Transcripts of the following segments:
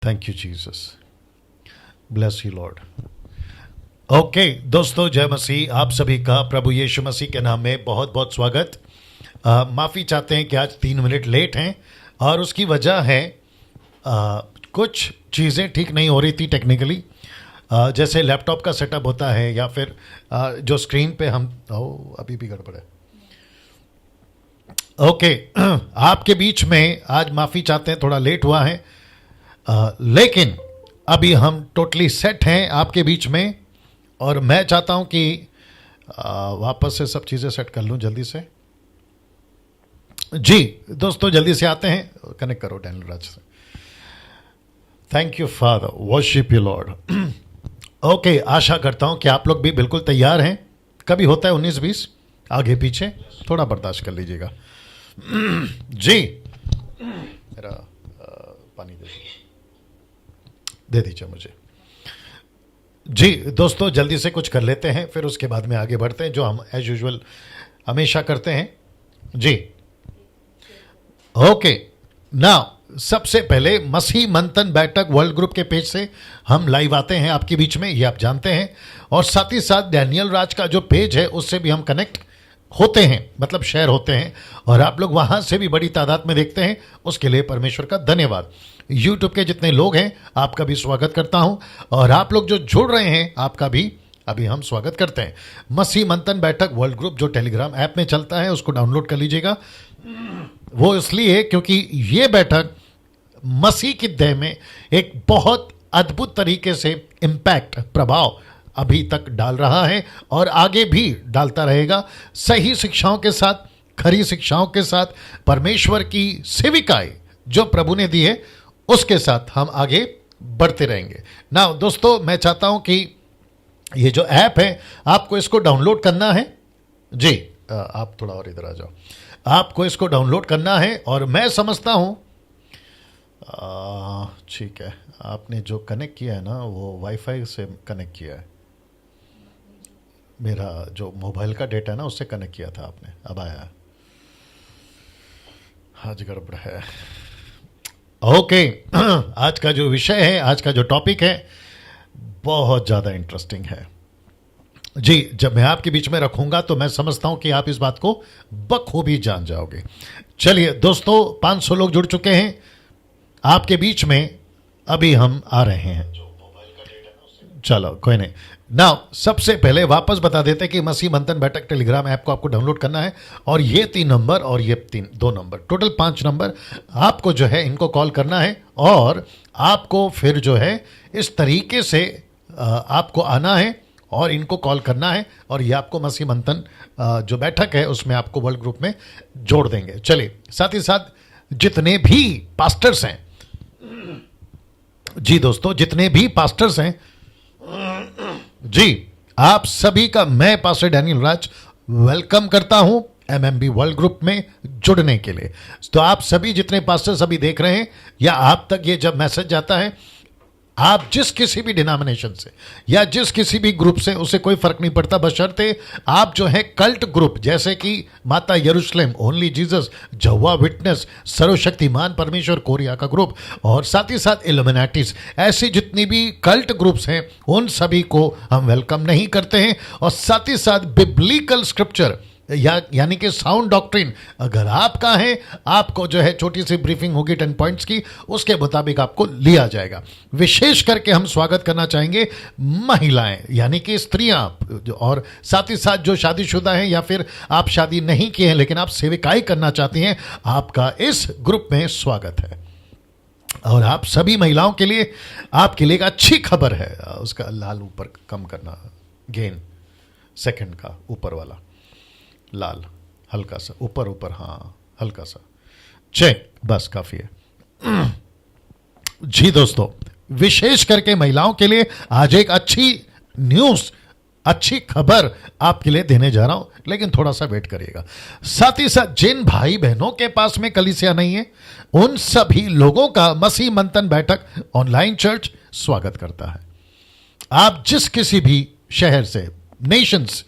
Thank you Jesus, bless you lord. Okay दोस्तों, जय मसीह। आप सभी का प्रभु यीशु मसीह के नाम में बहुत बहुत स्वागत। माफ़ी चाहते हैं कि आज 3 मिनट लेट हैं और उसकी वजह है कुछ चीज़ें ठीक नहीं हो रही थी टेक्निकली। जैसे लैपटॉप का सेटअप होता है या फिर जो स्क्रीन पे हम अभी भी गड़बड़ है। ओके, आपके बीच में आज माफ़ी चाहते हैं, थोड़ा लेट हुआ है, लेकिन अभी हम टोटली सेट हैं आपके बीच में और मैं चाहता हूं कि वापस से सब चीज़ें सेट कर लूं जल्दी से। जी दोस्तों, जल्दी से आते हैं, कनेक्ट करो डैनियल राज से। Thank you father, worship you lord. Okay, आशा करता हूं कि आप लोग भी बिल्कुल तैयार हैं। कभी होता है 19-20 आगे पीछे, थोड़ा बर्दाश्त कर लीजिएगा। जी, मेरा पानी दे दीजिए मुझे। जी दोस्तों, जल्दी से कुछ कर लेते हैं, फिर उसके बाद में आगे बढ़ते हैं, जो हम एज यूजुअल हमेशा करते हैं। जी ओके, नाउ सबसे पहले मसीह मंथन बैठक वर्ल्ड ग्रुप के पेज से हम लाइव आते हैं आपके बीच में, ये आप जानते हैं। और साथ ही साथ डैनियल राज का जो पेज है उससे भी हम कनेक्ट होते हैं, मतलब शेयर होते हैं, और आप लोग वहां से भी बड़ी तादाद में देखते हैं। उसके लिए परमेश्वर का धन्यवाद। यूट्यूब के जितने लोग हैं आपका भी स्वागत करता हूं, और आप लोग जो जुड़ रहे हैं आपका भी अभी हम स्वागत करते हैं। मसीह मंथन बैठक वर्ल्ड ग्रुप जो टेलीग्राम ऐप में चलता है उसको डाउनलोड कर लीजिएगा। वो इसलिए क्योंकि ये बैठक मसीह की देह में एक बहुत अद्भुत तरीके से इम्पैक्ट, प्रभाव अभी तक डाल रहा है और आगे भी डालता रहेगा। सही शिक्षाओं के साथ, खरी शिक्षाओं के साथ, परमेश्वर की सेविकाएं जो प्रभु ने दी है उसके साथ हम आगे बढ़ते रहेंगे। ना दोस्तों, मैं चाहता हूं कि ये जो ऐप है आपको इसको डाउनलोड करना है। जी आप थोड़ा और इधर आ जाओ। आपको इसको डाउनलोड करना है और मैं समझता हूं, ठीक है, आपने जो कनेक्ट किया है ना वो वाईफाई से कनेक्ट किया है। मेरा जो मोबाइल का डेटा है ना उससे कनेक्ट किया था आपने, अब आया। आज गड़बड़ है। ओके, आज का जो विषय है, आज का जो टॉपिक है बहुत ज़्यादा इंटरेस्टिंग है। जी, जब मैं आपके बीच में रखूंगा तो मैं समझता हूं कि आप इस बात को बखूबी जान जाओगे। चलिए दोस्तों, 500 लोग जुड़ चुके हैं आपके बीच में, अभी हम आ रहे हैं। चलो कोई नहीं। नाउ सबसे पहले वापस बता देते कि मसीह मंथन बैठक टेलीग्राम ऐप को आपको डाउनलोड करना है, और ये 3 नंबर और ये 2 नंबर, टोटल 5 नंबर आपको जो है इनको कॉल करना है, और आपको फिर जो है इस तरीके से आपको आना है और इनको कॉल करना है, और ये आपको मसीह मंथन जो बैठक है उसमें आपको वर्ल्ड ग्रुप में जोड़ देंगे। चलिए, साथ ही साथ जितने भी पास्टर्स हैं, जी दोस्तों, जितने भी पास्टर्स हैं, जी आप सभी का मैं पास्टर डैनियल राज वेलकम करता हूं एमएमबी वर्ल्ड ग्रुप में जुड़ने के लिए। तो आप सभी जितने पास्टर्स अभी देख रहे हैं, या आप तक ये जब मैसेज जाता है, आप जिस किसी भी डिनोमिनेशन से या जिस किसी भी ग्रुप से, उसे कोई फर्क नहीं पड़ता, बशर्ते आप जो है कल्ट ग्रुप जैसे कि माता यरूशलेम, ओनली जीसस, जहोवा विटनेस, सर्वशक्तिमान परमेश्वर कोरिया का ग्रुप, और साथ ही साथ इल्यूमिनाटीज, ऐसी जितनी भी कल्ट ग्रुप्स हैं उन सभी को हम वेलकम नहीं करते हैं। और साथ ही साथ बिब्लिकल स्क्रिप्चर यानी कि साउंड डॉक्ट्रिन अगर आपका है, आपको जो है छोटी सी ब्रीफिंग होगी 10 पॉइंट्स की, उसके मुताबिक आपको लिया जाएगा। विशेष करके हम स्वागत करना चाहेंगे महिलाएं यानी कि स्त्रियां, और साथ ही साथ जो शादीशुदा हैं या फिर आप शादी नहीं किए हैं लेकिन आप सेविकाई करना चाहती हैं, आपका इस ग्रुप में स्वागत है। और आप सभी महिलाओं के लिए, आपके लिए एक अच्छी खबर है। उसका लाल ऊपर कम करना, गेन सेकंड का ऊपर वाला लाल हल्का सा ऊपर, हाँ हल्का सा, चेक, बस काफी है। जी दोस्तों, विशेष करके महिलाओं के लिए आज एक अच्छी न्यूज, अच्छी खबर आपके लिए देने जा रहा हूं, लेकिन थोड़ा सा वेट करिएगा। साथ ही साथ जिन भाई बहनों के पास में कलीसिया नहीं है, उन सभी लोगों का मसीह मंथन बैठक ऑनलाइन चर्च स्वागत करता है। आप जिस किसी भी शहर से, नेशंस,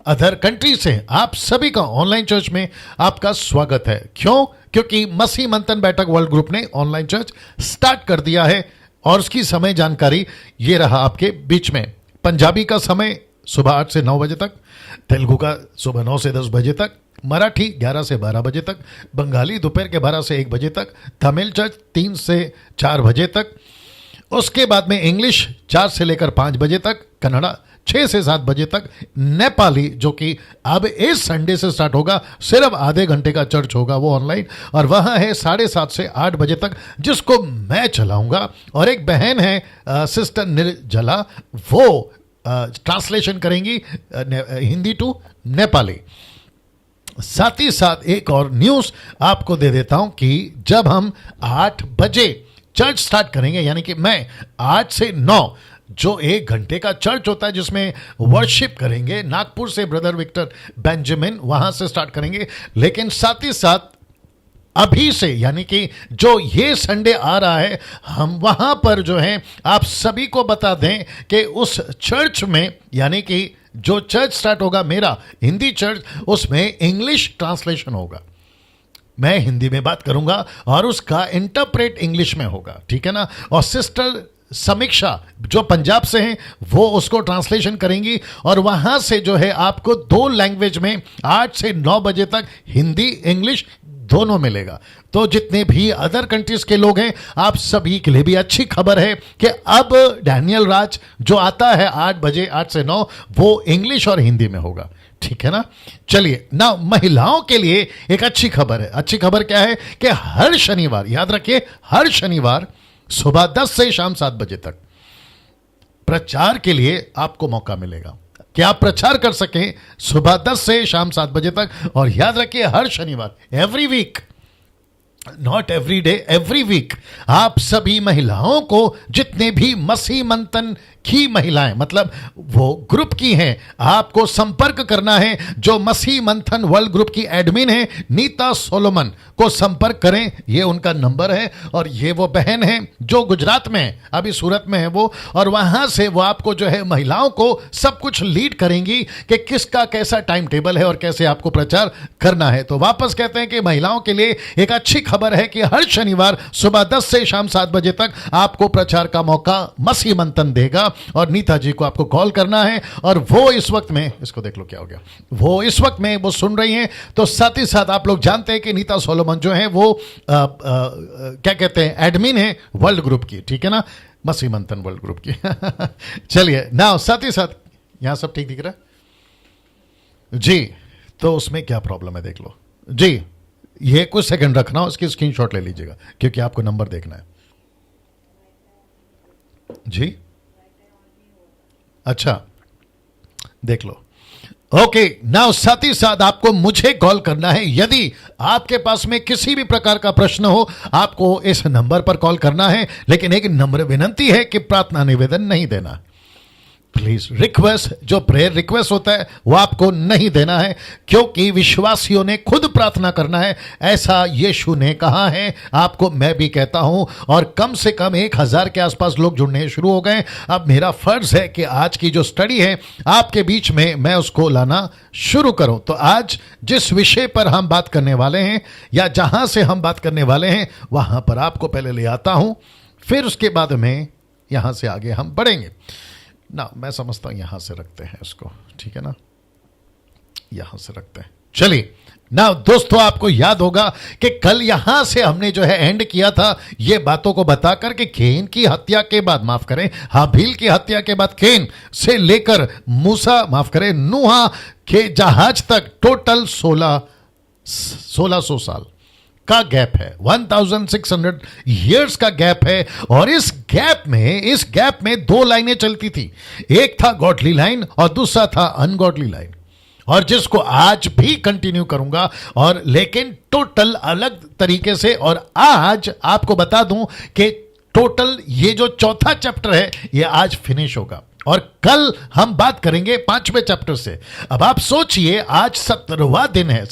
अदर कंट्री से, आप सभी का ऑनलाइन चर्च में आपका स्वागत है। क्यों? क्योंकि मसीह मंथन बैठक वर्ल्ड ग्रुप ने ऑनलाइन चर्च स्टार्ट कर दिया है, और उसकी समय जानकारी ये रहा आपके बीच में। पंजाबी का समय सुबह 8 से 9 बजे तक, तेलुगु का सुबह 9 से 10 बजे तक, मराठी 11 से 12 बजे तक, बंगाली दोपहर के 12 से 1 बजे तक, तमिल चर्च 3 से 4 बजे तक, उसके बाद में इंग्लिश 4 से लेकर 5 बजे तक, कन्नड़ा 6 से 7 बजे तक, नेपाली जो कि अब इस संडे से स्टार्ट होगा, सिर्फ आधे घंटे का चर्च होगा वो ऑनलाइन, और वह है 7:30 से 8 बजे तक, जिसको मैं चलाऊंगा। और एक बहन है सिस्टर निर्जला, वो ट्रांसलेशन करेंगी हिंदी टू नेपाली। साथ ही साथ एक और न्यूज़ आपको दे देता हूं कि जब हम 8 बजे चर्च स्टार्ट करेंगे, यानी कि मैं 8 से 9 जो 1 घंटे का चर्च होता है जिसमें वर्शिप करेंगे, नागपुर से ब्रदर विक्टर बेंजामिन वहां से स्टार्ट करेंगे। लेकिन साथ ही साथ अभी से, यानी कि जो ये संडे आ रहा है, हम वहां पर जो है आप सभी को बता दें कि उस चर्च में, यानी कि जो चर्च स्टार्ट होगा मेरा हिंदी चर्च, उसमें इंग्लिश ट्रांसलेशन होगा। मैं हिंदी में बात करूंगा और उसका इंटरप्रेट इंग्लिश में होगा, ठीक है ना। और सिस्टर समीक्षा जो पंजाब से हैं वो उसको ट्रांसलेशन करेंगी, और वहां से जो है आपको 2 लैंग्वेज में 8 से 9 बजे तक हिंदी इंग्लिश दोनों मिलेगा। तो जितने भी अदर कंट्रीज के लोग हैं, आप सभी के लिए भी अच्छी खबर है कि अब डैनियल राज जो आता है 8 बजे 8 से 9, वो इंग्लिश और हिंदी में होगा, ठीक है ना। चलिए ना, महिलाओं के लिए एक अच्छी खबर है। अच्छी खबर क्या है कि हर शनिवार, याद रखिए, हर शनिवार सुबह 10 से शाम 7 बजे तक प्रचार के लिए आपको मौका मिलेगा कि आप प्रचार कर सकें सुबह 10 से शाम 7 बजे तक। और याद रखिए, हर शनिवार, every week, not every day, every week, आप सभी महिलाओं को, जितने भी मसीह मंथन की महिलाएं, मतलब वो ग्रुप की हैं, आपको संपर्क करना है। जो मसीह मंथन वर्ल्ड ग्रुप की एडमिन है नीता सोलोमन को संपर्क करें, ये उनका नंबर है। और ये वो बहन है जो गुजरात में है, अभी सूरत में है वो, और वहां से वो आपको जो है महिलाओं को सब कुछ लीड करेंगी कि किसका कैसा टाइम टेबल है और कैसे आपको प्रचार करना है। तो वापस कहते हैं कि महिलाओं के लिए एक अच्छी खबर है कि हर शनिवार सुबह 10 से शाम 7 बजे तक आपको प्रचार का मौका मसीह मंथन देगा। और नीता जी को आपको कॉल करना है, और वो इस वक्त में, इसको देख लो क्या हो गया, वो इस वक्त में वो सुन रही हैं। तो साथ ही साथ आप लोग जानते हैं कि नीता सोलोमन जो है वो क्या कहते हैं, एडमिन है वर्ल्ड ग्रुप की, ठीक है ना, मसीह मंथन वर्ल्ड ग्रुप की। चलिए ना, साथ ही साथ यहां सब ठीक दिख रहा है जी। तो उसमें क्या प्रॉब्लम है देख लो जी, ये कुछ सेकंड रखना, उसकी स्क्रीनशॉट ले लीजिएगा क्योंकि आपको नंबर देखना है जी। अच्छा, देख लो। ओके नाउ, साथ ही साथ आपको मुझे कॉल करना है। यदि आपके पास में किसी भी प्रकार का प्रश्न हो, आपको इस नंबर पर कॉल करना है। लेकिन एक नम्र विनंती है कि प्रार्थना निवेदन नहीं देना, प्लीज। रिक्वेस्ट, जो प्रेयर रिक्वेस्ट होता है वो आपको नहीं देना है, क्योंकि विश्वासियों ने खुद प्रार्थना करना है, ऐसा यीशु ने कहा है। आपको मैं भी कहता हूं, और कम से कम 1000 के आसपास लोग जुड़ने शुरू हो गए। अब मेरा फर्ज है कि आज की जो स्टडी है आपके बीच में मैं उसको लाना शुरू करूं। तो आज जिस विषय पर हम बात करने वाले हैं, या जहां से हम बात करने वाले हैं, वहां पर आपको पहले ले आता हूं, फिर उसके बाद में यहां से आगे हम बढ़ेंगे ना। मैं समझता हूं यहां से रखते हैं इसको, ठीक है ना, यहां से रखते हैं। चलिए ना दोस्तों, आपको याद होगा कि कल यहां से हमने जो है एंड किया था ये बातों को बताकर कि केन की हत्या के बाद, माफ करें, हाबील की हत्या के बाद केन से लेकर मूसा, माफ करें, नूहा के जहाज तक टोटल 1600 साल का गैप है, 1600 ईयर्स का गैप है। और इस गैप में 2 लाइनें चलती थी, एक था गॉडली लाइन और दूसरा था अनगॉडली लाइन, और जिसको आज भी कंटिन्यू करूंगा, और लेकिन टोटल अलग तरीके से। और आज आपको बता दूं कि टोटल ये जो चौथा चैप्टर है ये आज फिनिश होगा, और कल हम बात करेंगे 5वें चैप्टर से। अब आप सोचिए, आज 17वां दिन है,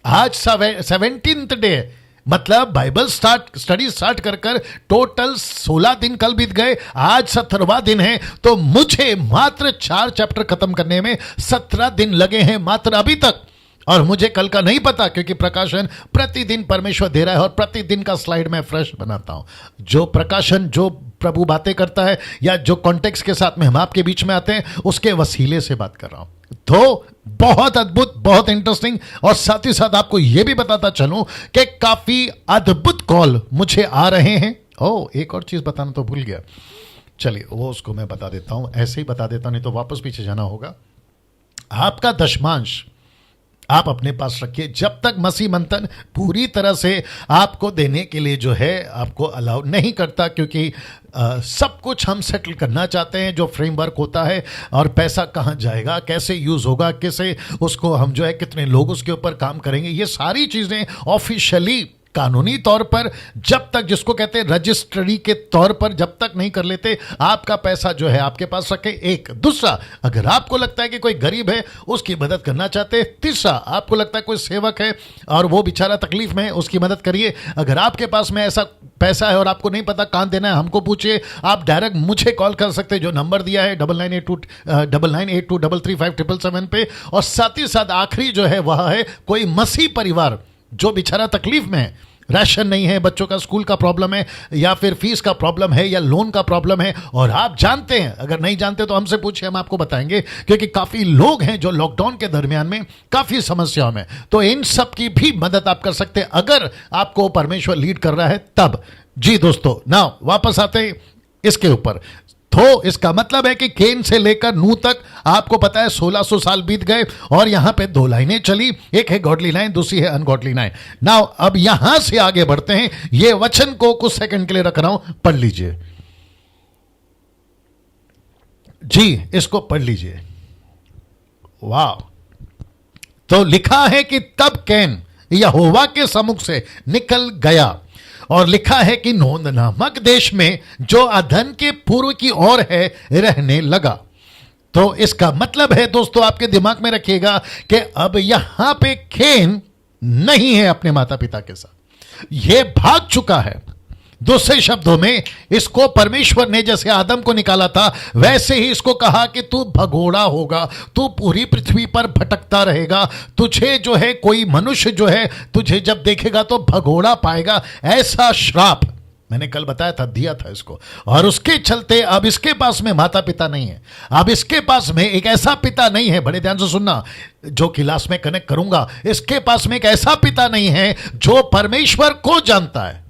आज 17th डे, मतलब बाइबल स्टडी स्टार्ट कर टोटल 16 दिन कल बीत गए, आज 17वां दिन है। तो मुझे मात्र 4 चैप्टर खत्म करने में 17 दिन लगे हैं मात्र अभी तक। और मुझे कल का नहीं पता, क्योंकि प्रकाशन प्रतिदिन परमेश्वर दे रहा है और प्रतिदिन का स्लाइड मैं फ्रेश बनाता हूं। जो प्रकाशन, जो प्रभु बातें करता है या जो कॉन्टेक्स्ट के साथ में हम आपके बीच में आते हैं, उसके वसीले से बात कर रहा हूं। तो बहुत अद्भुत, बहुत इंटरेस्टिंग, और साथ ही साथ आपको यह भी बताता चलूं कि काफी अद्भुत कॉल मुझे आ रहे हैं। एक और चीज बताना तो भूल गया, चलिए वो उसको मैं बता देता हूं, ऐसे ही बता देता हूं, नहीं तो वापस पीछे जाना होगा। आपका दशमांश आप अपने पास रखिए जब तक मसीह मंथन पूरी तरह से आपको देने के लिए जो है आपको अलाउ नहीं करता, क्योंकि सब कुछ हम सेटल करना चाहते हैं, जो फ्रेमवर्क होता है, और पैसा कहाँ जाएगा, कैसे यूज होगा, कैसे उसको हम जो है कितने लोग उसके ऊपर काम करेंगे, ये सारी चीजें ऑफिशियली कानूनी तौर पर जब तक, जिसको कहते हैं रजिस्ट्री के तौर पर, जब तक नहीं कर लेते, आपका पैसा जो है आपके पास रखे। एक दूसरा, अगर आपको लगता है कि कोई गरीब है उसकी मदद करना चाहते हैं। तीसरा, आपको लगता है कोई सेवक है और वो बेचारा तकलीफ में है, उसकी मदद करिए। अगर आपके पास में ऐसा पैसा है और आपको नहीं पता कहां देना है, हमको पूछिए। आप डायरेक्ट मुझे कॉल कर सकते हैं, जो नंबर दिया है 9982 पे। और साथ ही साथ आखिरी जो है वह है कोई मसीह परिवार जो बेचारा तकलीफ में है, राशन नहीं है, बच्चों का स्कूल का प्रॉब्लम है, या फिर फीस का प्रॉब्लम है, या लोन का प्रॉब्लम है, और आप जानते हैं, अगर नहीं जानते तो हमसे पूछिए, हम आपको बताएंगे, क्योंकि काफी लोग हैं जो लॉकडाउन के दरमियान में काफी समस्याओं में, तो इन सब की भी मदद आप कर सकते हैं अगर आपको परमेश्वर लीड कर रहा है तब। जी दोस्तों, ना वापस आते हैं इसके ऊपर। तो इसका मतलब है कि केन से लेकर नूह तक आपको पता है 1600 साल बीत गए, और यहां पे दो लाइनें चली, एक है गॉडली लाइन, दूसरी है अनगॉडली लाइन। नाउ अब यहां से आगे बढ़ते हैं, ये वचन को कुछ सेकंड के लिए रख रहा हूं, पढ़ लीजिए जी, इसको पढ़ लीजिए। वाह! तो लिखा है कि तब कैन यहोवा के सम्मुख से निकल गया, और लिखा है कि नोद नामक देश में जो अदन के पूर्व की ओर है रहने लगा। तो इसका मतलब है दोस्तों, आपके दिमाग में रखिएगा कि अब यहां पे कैन नहीं है अपने माता पिता के साथ, यह भाग चुका है। दूसरे शब्दों में, इसको परमेश्वर ने जैसे आदम को निकाला था, वैसे ही इसको कहा कि तू भगोड़ा होगा, तू पूरी पृथ्वी पर भटकता रहेगा, तुझे जो है कोई मनुष्य जो है तुझे जब देखेगा तो भगोड़ा पाएगा, ऐसा श्राप मैंने कल बताया था, दिया था इसको। और उसके चलते अब इसके पास में माता पिता नहीं है, अब इसके पास में एक ऐसा पिता नहीं है, बड़े ध्यान से सुनना जो क्लास में कनेक्ट करूंगा, इसके पास में एक ऐसा पिता नहीं है जो परमेश्वर को जानता है,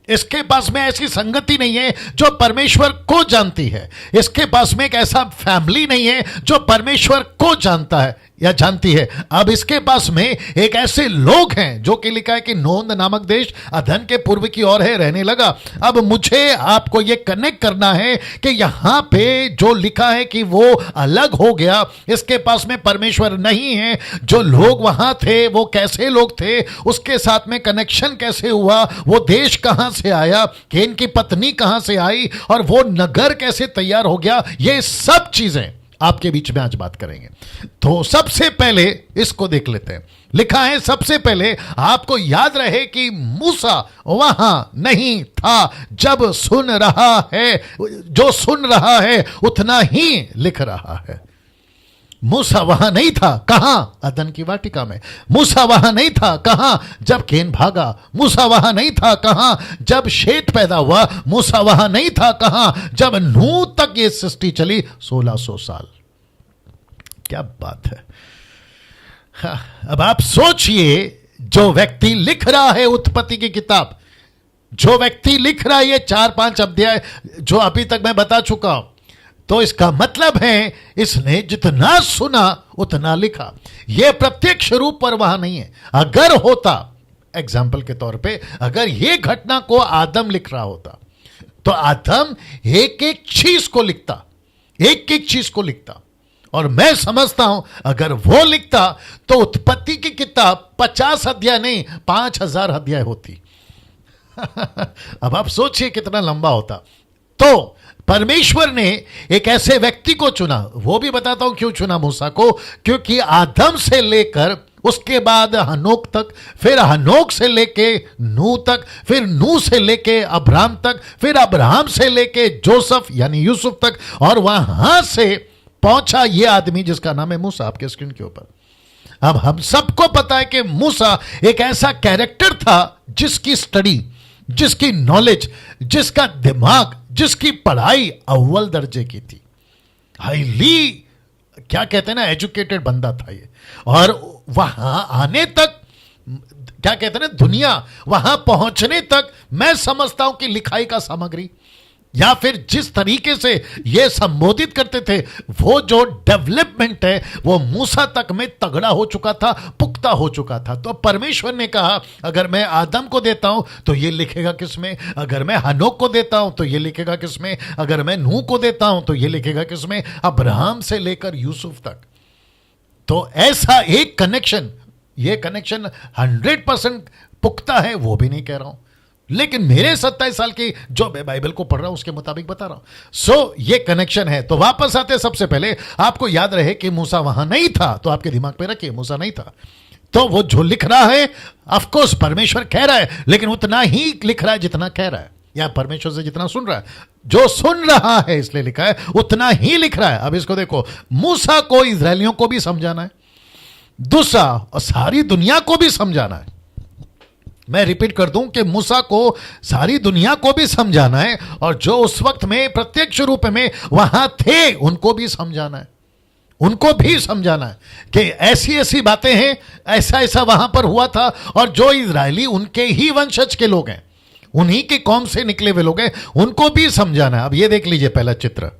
इसके पास में ऐसी संगति नहीं है जो परमेश्वर को जानती है, इसके पास में एक ऐसा फैमिली नहीं है जो परमेश्वर को जानता है या जानती है। अब इसके पास में एक ऐसे लोग हैं जो कि लिखा है कि नोद नामक देश अदन के पूर्व की ओर है रहने लगा। अब मुझे आपको यह कनेक्ट करना है कि यहां पे जो लिखा है कि वो अलग हो गया, इसके पास में परमेश्वर नहीं है, जो लोग वहां थे वो कैसे लोग थे, उसके साथ में कनेक्शन कैसे हुआ, वो देश कहां से आया, केन की पत्नी कहां से आई, और वो नगर कैसे तैयार हो गया, ये सब चीजें आपके बीच में आज बात करेंगे। तो सबसे पहले इसको देख लेते हैं। लिखा है, सबसे पहले आपको याद रहे कि मूसा वहां नहीं था जब सुन रहा है, जो सुन रहा है उतना ही लिख रहा है। मूसा वहां नहीं था, कहां? अदन की वाटिका में। मूसा वहां नहीं था, कहां? जब केन भागा। मूसा वहां नहीं था, कहां? जब शेत पैदा हुआ। मूसा वहां नहीं था, कहां? जब नूह तक ये सृष्टि चली 1600 साल। क्या बात है। हाँ, अब आप सोचिए, जो व्यक्ति लिख रहा है उत्पत्ति की किताब, जो व्यक्ति लिख रहा है ये 4-5 अध्याय जो अभी तक मैं बता चुका हूं, तो इसका मतलब है इसने जितना सुना उतना लिखा। यह प्रत्यक्ष रूप पर वहां नहीं है। अगर होता, एग्जाम्पल के तौर पे, अगर यह घटना को आदम लिख रहा होता तो आदम एक एक चीज को लिखता, एक एक चीज को लिखता। और मैं समझता हूं अगर वो लिखता तो उत्पत्ति की किताब 50 अध्याय नहीं 5000 अध्याय होती। अब आप सोचिए कितना लंबा होता। तो परमेश्वर ने एक ऐसे व्यक्ति को चुना, वो भी बताता हूं क्यों चुना मूसा को, क्योंकि आदम से लेकर उसके बाद हनोक तक, फिर हनोक से लेके नूह तक, फिर नूह से लेके अब्राहम तक, फिर अब्राहम से लेके जोसेफ यानी यूसुफ तक, और वहां से पहुंचा ये आदमी जिसका नाम है मूसा, आपके स्क्रीन के ऊपर। अब हम सबको पता है कि मूसा एक ऐसा कैरेक्टर था जिसकी स्टडी, जिसकी नॉलेज, जिसका दिमाग, जिसकी पढ़ाई अव्वल दर्जे की थी। हाईली क्या कहते हैं ना, एजुकेटेड बंदा था ये। और वहां आने तक, क्या कहते हैं ना, दुनिया वहां पहुंचने तक मैं समझता हूं कि लिखाई का सामग्री या फिर जिस तरीके से ये संबोधित करते थे, वो जो डेवलपमेंट है वो मूसा तक में तगड़ा हो चुका था, पुख्ता हो चुका था। तो परमेश्वर ने कहा अगर मैं आदम को देता हूं तो ये लिखेगा किसमें, अगर मैं हनोक को देता हूं तो ये लिखेगा किसमें, अगर मैं नूह को देता हूं तो ये लिखेगा किसमें, अब्राहम से लेकर यूसुफ तक। तो ऐसा एक कनेक्शन, ये कनेक्शन 100% पुख्ता है वो भी नहीं कह रहा हूं, लेकिन मेरे 27 साल की जो मैं बाइबल को पढ़ रहा हूं उसके मुताबिक बता रहा हूं। सो ये कनेक्शन है। तो वापस आते, सबसे पहले आपको याद रहे कि मूसा वहां नहीं था, तो आपके दिमाग पे रखिए मूसा नहीं था। तो वो जो लिख रहा है, ऑफ कोर्स परमेश्वर कह रहा है, लेकिन उतना ही लिख रहा है जितना कह रहा है, या परमेश्वर से जितना सुन रहा है। जो सुन रहा है इसलिए लिखा है, उतना ही लिख रहा है। अब इसको देखो, मूसा को इजरायलियों को भी समझाना है, दूसरा और सारी दुनिया को भी समझाना है। मैं रिपीट कर दूं कि मूसा को सारी दुनिया को भी समझाना है, और जो उस वक्त में प्रत्यक्ष रूप में वहां थे उनको भी समझाना है, उनको भी समझाना है कि ऐसी ऐसी बातें हैं, ऐसा ऐसा वहां पर हुआ था। और जो इजरायली उनके ही वंशज के लोग हैं, उन्हीं के कौम से निकले हुए लोग हैं, उनको भी समझाना है। अब ये देख लीजिए पहला चित्र,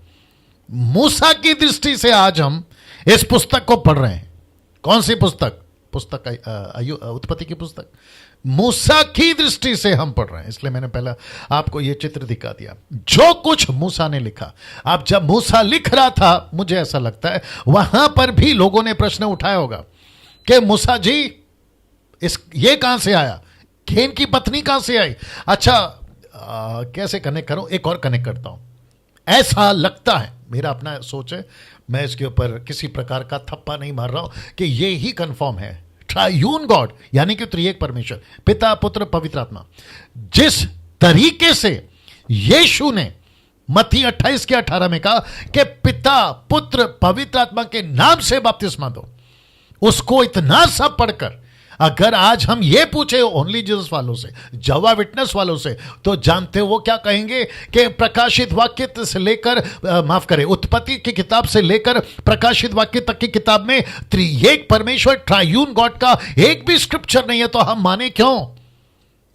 मूसा की दृष्टि से आज हम इस पुस्तक को पढ़ रहे हैं। कौन सी पुस्तक? पुस्तक उत्पत्ति की पुस्तक। मूसा की दृष्टि से हम पढ़ रहे हैं, इसलिए मैंने पहला आपको यह चित्र दिखा दिया, जो कुछ मूसा ने लिखा। अब जब मूसा लिख रहा था, मुझे ऐसा लगता है वहां पर भी लोगों ने प्रश्न उठाया होगा कि मूसा जी ये कहां से आया, खेन की पत्नी कहां से आई। अच्छा, कैसे कनेक्ट करूं, एक और कनेक्ट करता हूं। ऐसा लगता है, मेरा अपना सोच है, मैं इसके ऊपर किसी प्रकार का थप्पा नहीं मार रहा हूं कि ये ही कंफर्म है, ट्रायून गॉड यानी कि त्रिएक परमेश्वर, पिता पुत्र पवित्र आत्मा। जिस तरीके से यीशु ने मत्ती 28:18 में कहा कि पिता पुत्र पवित्र आत्मा के नाम से बपतिस्मा दो, उसको इतना सब पढ़कर अगर आज हम ये पूछे ओनली जीसस वालों से, जवा विटनेस वालों से, तो जानते हो वो क्या कहेंगे कि प्रकाशित वाक्य से लेकर माफ करें, उत्पत्ति की किताब से लेकर प्रकाशित वाक्य तक की किताब में त्रिएक परमेश्वर ट्रायून गॉड का एक भी स्क्रिप्चर नहीं है, तो हम माने क्यों?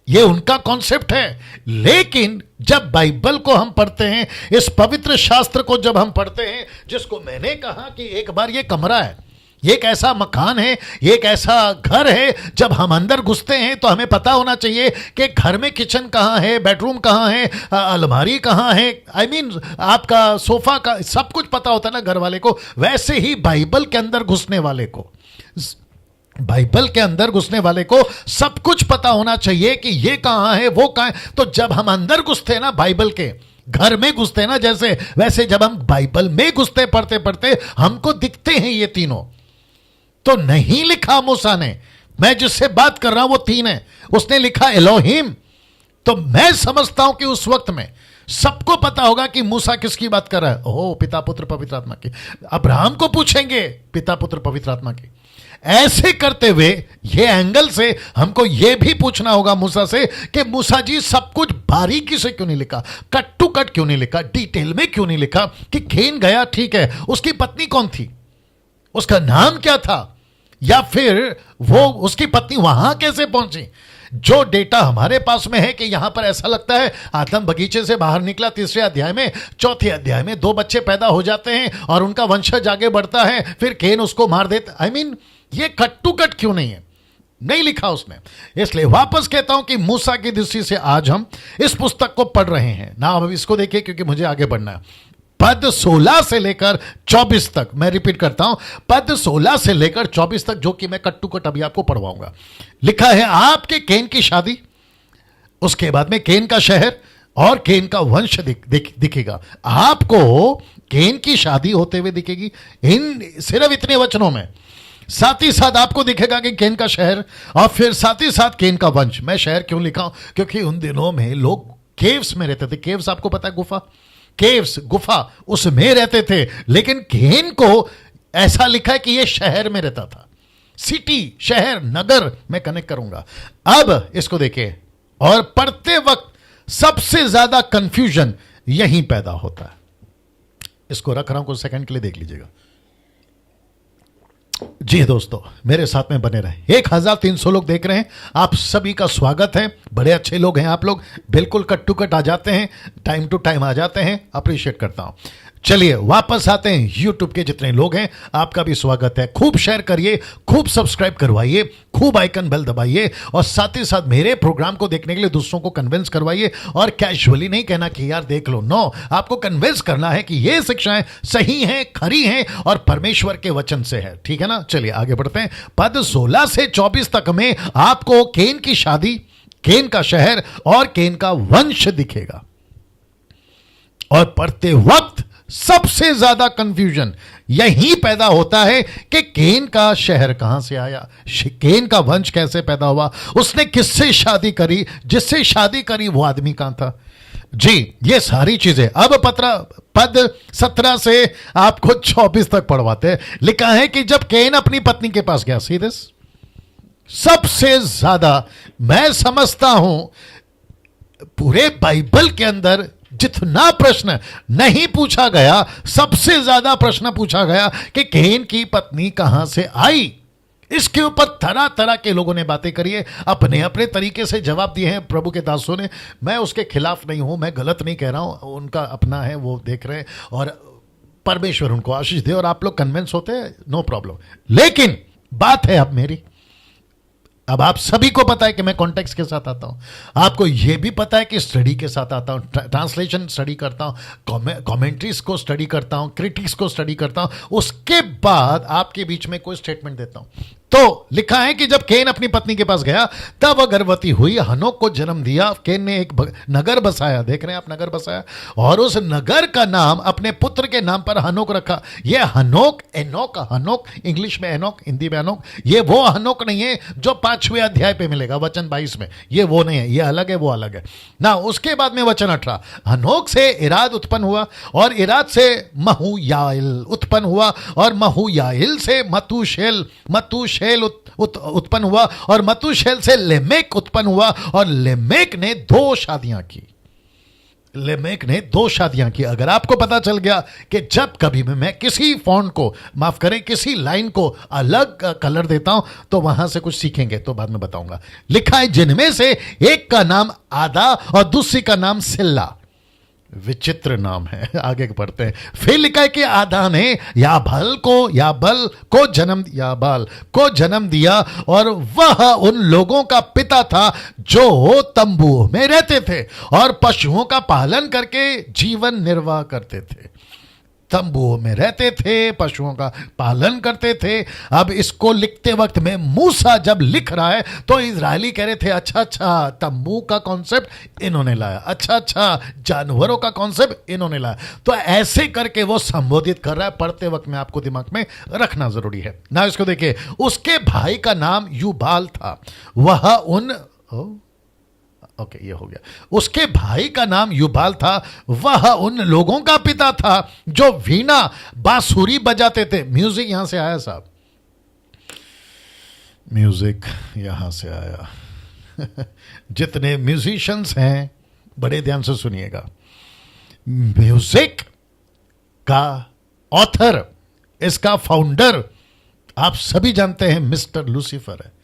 ये उनका कॉन्सेप्ट है। लेकिन जब बाइबल को हम पढ़ते हैं, इस पवित्र शास्त्र को जब हम पढ़ते हैं, जिसको मैंने कहा कि एक बार ये कमरा है, ये एक ऐसा मकान है, ये एक ऐसा घर है, जब हम अंदर घुसते हैं तो हमें पता होना चाहिए कि घर में किचन कहाँ है, बेडरूम कहाँ है, अलमारी कहाँ है, आई मीन आपका सोफा का, सब कुछ पता होता है ना घर वाले को। वैसे ही बाइबल के अंदर घुसने वाले को, बाइबल के अंदर घुसने वाले को सब कुछ पता होना चाहिए कि ये कहाँ है, वो कहाँ है। तो जब हम अंदर घुसते हैं ना, बाइबल के घर में घुसते हैं ना, जैसे वैसे जब हम बाइबल में घुसते पढ़ते पढ़ते हमको दिखते हैं ये तीनों। तो नहीं लिखा मूसा ने, मैं जिससे बात कर रहा हूं वो तीन है, उसने लिखा एलोहिम। तो मैं समझता हूं कि उस वक्त में सबको पता होगा कि मूसा किसकी बात कर रहा है। ओह, पिता पुत्र पवित्र आत्मा की। अब्राहम को पूछेंगे पिता पुत्र पवित्र आत्मा की। ऐसे करते हुए ये एंगल से हमको ये भी पूछना होगा मूसा से कि मूसा जी सब कुछ बारीकी से क्यों नहीं लिखा, कट टू कट क्यों नहीं लिखा, डिटेल में क्यों नहीं लिखा कि खेन गया, ठीक है, उसकी पत्नी कौन थी, उसका नाम क्या था, या फिर वो उसकी पत्नी वहां कैसे पहुंची। जो डेटा हमारे पास में है कि यहां पर ऐसा लगता है आदम बगीचे से बाहर निकला 3 अध्याय में, 4 अध्याय में 2 बच्चे पैदा हो जाते हैं और उनका वंशज आगे बढ़ता है, फिर केन उसको मार देता। आई मीन ये कट टू कट क्यों नहीं है, नहीं लिखा उसने। इसलिए वापस कहता हूं कि मूसा की दृष्टि से आज हम इस पुस्तक को पढ़ रहे हैं ना। अब इसको देखिए क्योंकि मुझे आगे बढ़ना है। पद 16 से लेकर 24 तक, मैं रिपीट करता हूं, पद 16 से लेकर 24 तक, जो कि मैं कट टू कट अभी आपको पढ़वाऊंगा। लिखा है आपके केन की शादी, उसके बाद में केन का शहर और केन का वंश दिखेगा। आपको केन की शादी होते हुए दिखेगी, इन सिर्फ इतने वचनों में। साथ ही साथ आपको दिखेगा कि केन का शहर, और फिर साथ ही साथ केन का वंश। मैं शहर क्यों लिखा हूं? क्योंकि उन दिनों में लोग केव्स में रहते थे। केव्स आपको पता है, गुफा, केव्स, गुफा, उसमें रहते थे। लेकिन केन को ऐसा लिखा है कि यह शहर में रहता था। सिटी, शहर, नगर में कनेक्ट करूंगा। अब इसको देखिए, और पढ़ते वक्त सबसे ज्यादा कंफ्यूजन यहीं पैदा होता है। इसको रख रहा हूं कुछ सेकंड के लिए, देख लीजिएगा। जी दोस्तों, मेरे साथ में बने रहे। 1300 लोग देख रहे हैं, आप सभी का स्वागत है। बड़े अच्छे लोग हैं आप लोग, बिल्कुल कट टू कट आ जाते हैं, टाइम टू टाइम आ जाते हैं, अप्रिशिएट करता हूं। चलिए वापस आते हैं। YouTube के जितने लोग हैं आपका भी स्वागत है। खूब शेयर करिए, खूब सब्सक्राइब करवाइए, खूब आइकन बेल दबाइए, और साथ ही साथ मेरे प्रोग्राम को देखने के लिए दूसरों को कन्विंस करवाइए। और कैजुअली नहीं कहना कि यार देख लो, नो, आपको कन्विंस करना है कि ये शिक्षाएं सही हैं, खरी हैं और परमेश्वर के वचन से है। ठीक है ना? चलिए आगे बढ़ते हैं। पद 16 से 24 तक में आपको केन की शादी, केन का शहर और केन का वंश दिखेगा। और पढ़ते वक्त सबसे ज्यादा कंफ्यूजन यही पैदा होता है कि केन का शहर कहां से आया, केन का वंश कैसे पैदा हुआ, उसने किससे शादी करी, जिससे शादी करी वो आदमी कहां था। जी, ये सारी चीजें अब पद 17 से आपको 24 तक पढ़वाते हैं। लिखा है कि जब केन अपनी पत्नी के पास गया, सी दिस, सबसे ज्यादा मैं समझता हूं पूरे बाइबल के अंदर जितना प्रश्न नहीं पूछा गया, सबसे ज्यादा प्रश्न पूछा गया कि केन की पत्नी कहां से आई। इसके ऊपर तरह तरह के लोगों ने बातें करी है, अपने अपने तरीके से जवाब दिए हैं प्रभु के दासों ने। मैं उसके खिलाफ नहीं हूं, मैं गलत नहीं कह रहा हूं, उनका अपना है, वो देख रहे हैं, और परमेश्वर उनको आशीष दे। और आप लोग कन्विंस होते हैं, नो प्रॉब्लम। लेकिन बात है अब मेरी, अब आप सभी को पता है कि मैं कॉन्टेक्स्ट के साथ आता हूं, आपको यह भी पता है कि स्टडी के साथ आता हूं, ट्रांसलेशन स्टडी करता हूं, कमेंट्रीज को स्टडी करता हूं, क्रिटिक्स को स्टडी करता हूं, उसके बाद आपके बीच में कोई स्टेटमेंट देता हूं। तो लिखा है कि जब केन अपनी पत्नी के पास गया तब वह गर्भवती हुई, हनोक को जन्म दिया। केन ने एक नगर बसाया, देख रहे हैं आप, नगर बसाया, और उस नगर का नाम अपने पुत्र के नाम पर हनोक रखा। यह हनोक, एनोक, हनोक इंग्लिश में एनोक, हिंदी में हनोक, ये वो हनोक नहीं है जो 5वें अध्याय पे मिलेगा वचन 22 में, ये वो नहीं है, ये अलग है, वो अलग है ना। उसके बाद में वचन 18, हनोक से इराद उत्पन्न हुआ, और इराद से महूयाइल उत्पन्न हुआ, और महूयाइल से मतूशेल उत्पन्न हुआ, और मतूशेल से लेमेक उत्पन्न हुआ, और लेमेक ने 2 शादियां की। लेमेक ने 2 शादियां की। अगर आपको पता चल गया कि जब कभी भी मैं किसी फॉन्ट को, माफ करें, किसी लाइन को अलग कलर देता हूं तो वहां से कुछ सीखेंगे, तो बाद में बताऊंगा। लिखा है जिनमें से एक का नाम आदा और दूसरी का नाम सिल्ला। विचित्र नाम है, आगे बढ़ते हैं। फिर लिखा है कि आदा ने याबल को जन्म दिया, और वह उन लोगों का पिता था जो तंबू में रहते थे और पशुओं का पालन करके जीवन निर्वाह करते थे। तंबुओं में रहते थे, पशुओं का पालन करते थे। अब इसको लिखते वक्त में मूसा जब लिख रहा है तो इजरायली कह रहे थे, अच्छा तंबू का कॉन्सेप्ट इन्होंने लाया, अच्छा जानवरों का कॉन्सेप्ट इन्होंने लाया। तो ऐसे करके वो संबोधित कर रहा है, पढ़ते वक्त में आपको दिमाग में रखना जरूरी है ना। इसको देखिए, उसके भाई का नाम युबाल था, वह उन ओके, ये हो गया। उसके भाई का नाम युबाल था, वह उन लोगों का पिता था जो वीणा बांसुरी बजाते थे। म्यूजिक यहां से आया साहब, म्यूजिक यहां से आया। जितने म्यूजिशियंस हैं बड़े ध्यान से सुनिएगा। म्यूजिक का ऑथर, इसका फाउंडर आप सभी जानते हैं, मिस्टर लूसीफर है।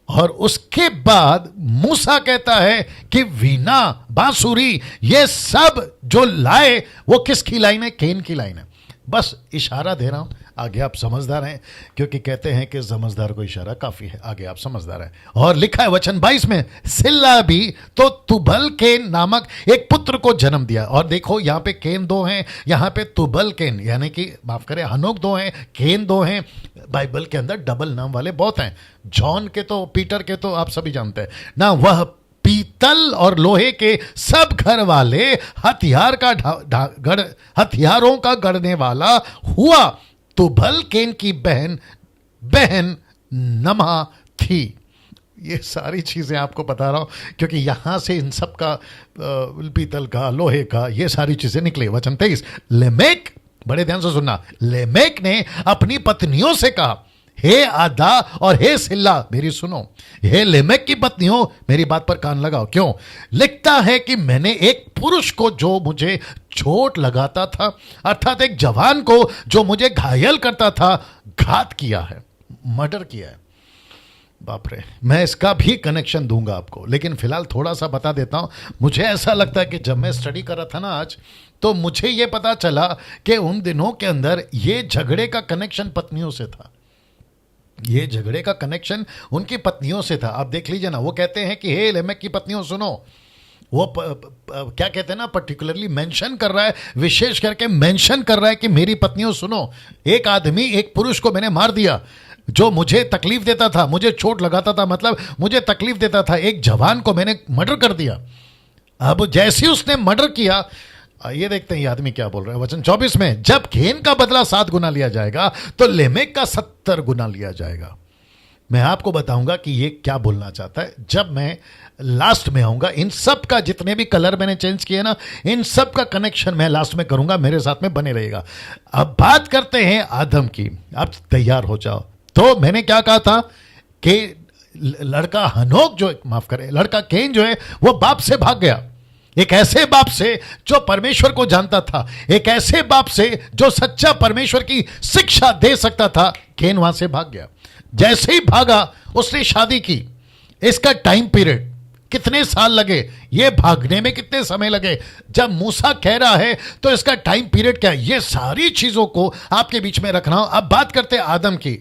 और उसके बाद मूसा कहता है कि वीणा, बांसुरी, ये सब जो लाए वो किसकी लाइन है? केन की लाइन है। बस इशारा दे रहा हूं, आगे आप समझदार हैं, क्योंकि कहते हैं कि समझदार को इशारा काफी है, आगे आप समझदार हैं। और लिखा है वचन 22 में, सिल्ला भी तो तुबल केन नामक एक पुत्र को जन्म दिया। और देखो यहां पे केन 2 हैं, यहां पे तुबल केन, यानी कि माफ करें, हनोक 2 हैं, केन 2 हैं। बाइबल के अंदर डबल नाम वाले बहुत हैं, जॉन के तो, पीटर के तो आप सभी जानते हैं ना। वह पीतल और लोहे के सब घर वाले हथियारों का गढ़ने वाला हुआ। तुबल केन की बहन नमा थी। ये सारी चीजें आपको बता रहा हूं क्योंकि यहां से इन सब का, पीतल का, लोहे का, ये सारी चीजें निकले। वचन 23, लेमेक, बड़े ध्यान से सुनना, लेमेक ने अपनी पत्नियों से कहा, हे आदा और हे सिल्ला मेरी सुनो, हे लेमेक की पत्नियों मेरी बात पर कान लगाओ। क्यों? लिखता है कि मैंने एक पुरुष को जो मुझे चोट लगाता था, अर्थात एक जवान को जो मुझे घायल करता था, घात किया है, मर्डर किया है। बाप रे, मैं इसका भी कनेक्शन दूंगा आपको, लेकिन फिलहाल थोड़ा सा बता देता हूं। मुझे ऐसा लगता है कि जब मैं स्टडी कर रहा था ना आज, तो मुझे यह पता चला कि उन दिनों के अंदर ये झगड़े का कनेक्शन पत्नियों से था। ये झगड़े का कनेक्शन उनकी पत्नियों से था। आप देख लीजिए ना, वो कहते हैं कि हे लेमेक की पत्नियों सुनो। वो क्या कहते हैं ना, पर्टिकुलरली मेंशन कर रहा है, विशेष करके मेंशन कर रहा है कि मेरी पत्नियों सुनो, एक आदमी, एक पुरुष को मैंने मार दिया जो मुझे तकलीफ देता था, मुझे चोट लगाता था, मतलब मुझे तकलीफ देता था। एक जवान को मैंने मर्डर कर दिया। अब जैसे उसने मर्डर किया, ये देखते हैं ये आदमी क्या बोल रहा है वचन 24 में, जब केन का बदला 7 गुना लिया जाएगा तो लेमेक का 70 गुना लिया जाएगा। मैं आपको बताऊंगा कि ये क्या बोलना चाहता है जब मैं लास्ट में आऊंगा। इन सब का जितने भी कलर मैंने चेंज किए ना, इन सब का कनेक्शन मैं लास्ट में करूंगा, मेरे साथ में बने रहेगा। अब बात करते हैं आदम की। आप तैयार हो जाओ। तो मैंने क्या कहा था कि लड़का हनोक जो, माफ करें, लड़का केन जो है वो बाप से भाग गया। एक ऐसे बाप से जो परमेश्वर को जानता था, एक ऐसे बाप से जो सच्चा परमेश्वर की शिक्षा दे सकता था, केन वहां से भाग गया। जैसे ही भागा उसने शादी की। इसका टाइम पीरियड कितने साल लगे, ये भागने में कितने समय लगे, जब मूसा कह रहा है तो इसका टाइम पीरियड क्या है, ये सारी चीजों को आपके बीच में रखना हूं। अब बात करते हैं आदम की।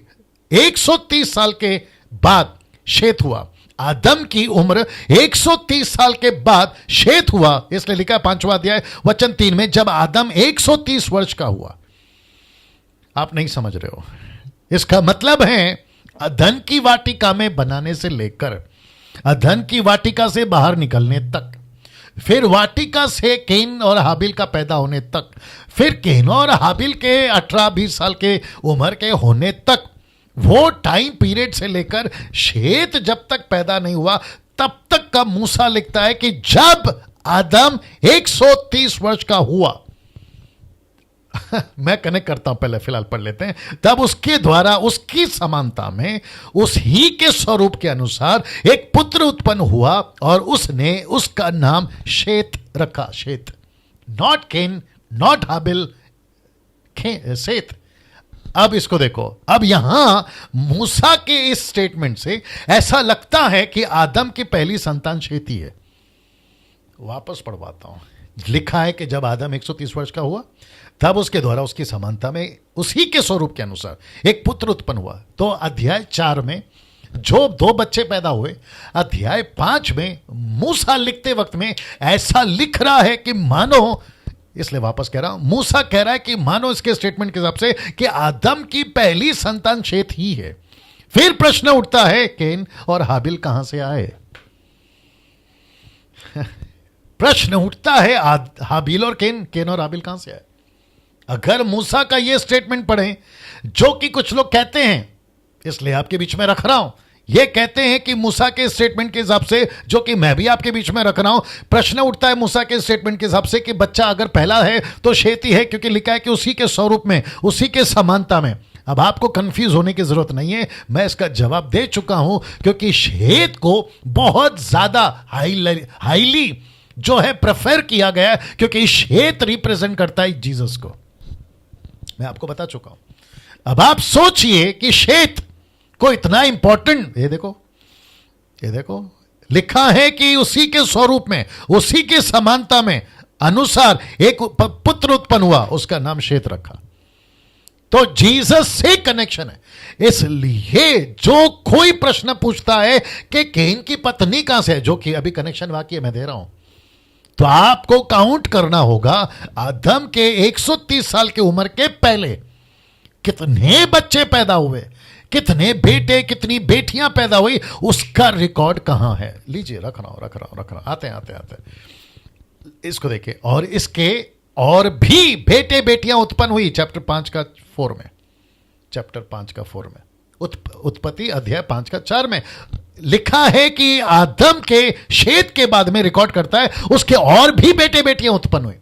130 साल के बाद शेत हुआ। आदम की उम्र 130 साल के बाद शेत हुआ, इसलिए लिखा 5वां अध्याय वचन 3 में, जब आदम 130 वर्ष का हुआ। आप नहीं समझ रहे हो, इसका मतलब है अधन की वाटिका में बनाने से लेकर अधन की वाटिका से बाहर निकलने तक, फिर वाटिका से केन और हाबिल का पैदा होने तक, फिर केन और हाबिल के 18-20 साल के उम्र के होने तक, वो टाइम पीरियड से लेकर शेत जब तक पैदा नहीं हुआ तब तक का मूसा लिखता है कि जब आदम 130 वर्ष का हुआ मैं कनेक्ट करता हूं, पहले फिलहाल पढ़ लेते हैं। तब उसके द्वारा उसकी समानता में उस ही के स्वरूप के अनुसार एक पुत्र उत्पन्न हुआ और उसने उसका नाम शेत रखा। शेत, नॉट केन, नॉट हाबिल, शेत। अब इसको देखो, अब यहां मूसा के इस स्टेटमेंट से ऐसा लगता है कि आदम की पहली संतान शेत ही है। वापस पढ़वाता हूं। लिखा है कि जब आदम 130 वर्ष का हुआ तब उसके द्वारा उसकी समानता में उसी के स्वरूप के अनुसार एक पुत्र उत्पन्न हुआ। तो अध्याय 4 में जो 2 बच्चे पैदा हुए, अध्याय 5 में मूसा लिखते वक्त में ऐसा लिख रहा है कि मानो, इसलिए वापस कह रहा हूं, मूसा कह रहा है कि मानो इसके स्टेटमेंट के हिसाब से कि आदम की पहली संतान शेत ही है। फिर प्रश्न उठता है केन और हाबिल कहां से आए। प्रश्न उठता है हाबिल और केन और हाबिल कहां से आए। अगर मूसा का यह स्टेटमेंट पढ़ें, जो कि कुछ लोग कहते हैं, इसलिए आपके बीच में रख रहा हूं, ये कहते हैं कि मूसा के स्टेटमेंट के हिसाब से, जो कि मैं भी आपके बीच में रख रहा हूं, प्रश्न उठता है मूसा के स्टेटमेंट के हिसाब से कि बच्चा अगर पहला है तो शेत ही है, क्योंकि लिखा है कि उसी के स्वरूप में, उसी के समानता में। अब आपको कंफ्यूज होने की जरूरत नहीं है, मैं इसका जवाब दे चुका हूं, क्योंकि शेत को बहुत ज्यादा हाईली जो है प्रेफर किया गया, क्योंकि शेत रिप्रेजेंट करता है जीसस को। मैं आपको बता चुका हूं। अब आप सोचिए कि शेत को इतना इंपॉर्टेंट, ये देखो लिखा है कि उसी के स्वरूप में, उसी के समानता में अनुसार एक पुत्र उत्पन्न हुआ, उसका नाम शेत रखा। तो जीसस से कनेक्शन है। इसलिए जो कोई प्रश्न पूछता है कि केन की पत्नी कहां से है, जो कि अभी कनेक्शन वाक्य मैं दे रहा हूं, तो आपको काउंट करना होगा आदम के 130 साल की उम्र के पहले कितने बच्चे पैदा हुए, कितने बेटे, कितनी बेटियां पैदा हुई, उसका रिकॉर्ड कहां है। लीजिए, रख रहा हूं, आते हैं इसको देखिए। और इसके और भी बेटे बेटियां उत्पन्न हुई, चैप्टर 5 का 4 में, उत्पत्ति अध्याय 5 का 4 में लिखा है कि आदम के शेत के बाद में रिकॉर्ड करता है उसके और भी बेटे बेटियां उत्पन्न हुई।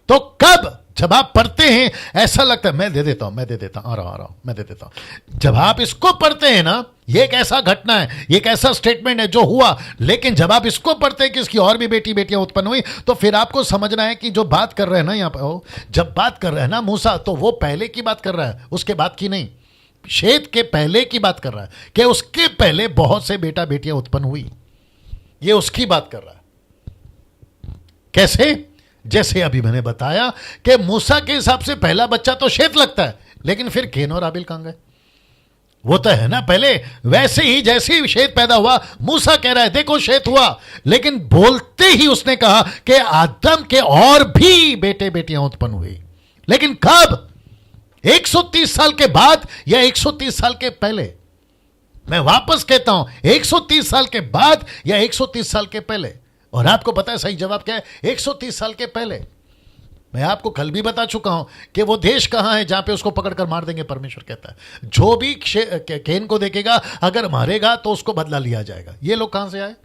तो कब जब आप पढ़ते हैं ऐसा लगता है मैं दे देता हूं, मैं दे देता हूं, आ रहा हूं, मैं दे देता हूं। जब आप इसको पढ़ते हैं ना, ये एक ऐसा घटना है, ये एक ऐसा स्टेटमेंट है जो हुआ, लेकिन जब आप इसको पढ़ते हैं कि इसकी और भी बेटियां उत्पन्न हुई, तो फिर आपको समझना है कि जो बात कर रहे हैं ना यहां पर, जब बात कर रहे हैं ना मूसा, तो वो पहले की बात कर रहा है, उसके बाद की नहीं। शेत के पहले की बात कर रहा है कि उसके पहले बहुत से बेटियां उत्पन्न हुई, ये उसकी बात कर रहा है। कैसे? जैसे अभी मैंने बताया कि मूसा के हिसाब से पहला बच्चा तो शेत लगता है, लेकिन फिर केन और हाबिल कहां गए? वो तो है ना पहले। वैसे ही जैसे ही शेत पैदा हुआ, मूसा कह रहा है देखो शेत हुआ, लेकिन बोलते ही उसने कहा कि आदम के और भी बेटियां उत्पन्न हुई। लेकिन कब? 130 साल के बाद या 130 साल के पहले? मैं वापस कहता हूं, 130 साल के बाद या 130 साल के पहले? और आपको पता है सही जवाब क्या है? 130 साल के पहले। मैं आपको कल भी बता चुका हूं कि वो देश कहां है जहां पे उसको पकड़कर मार देंगे। परमेश्वर कहता है जो भी केन को देखेगा, अगर मारेगा तो उसको बदला लिया जाएगा। ये लोग कहां से आए?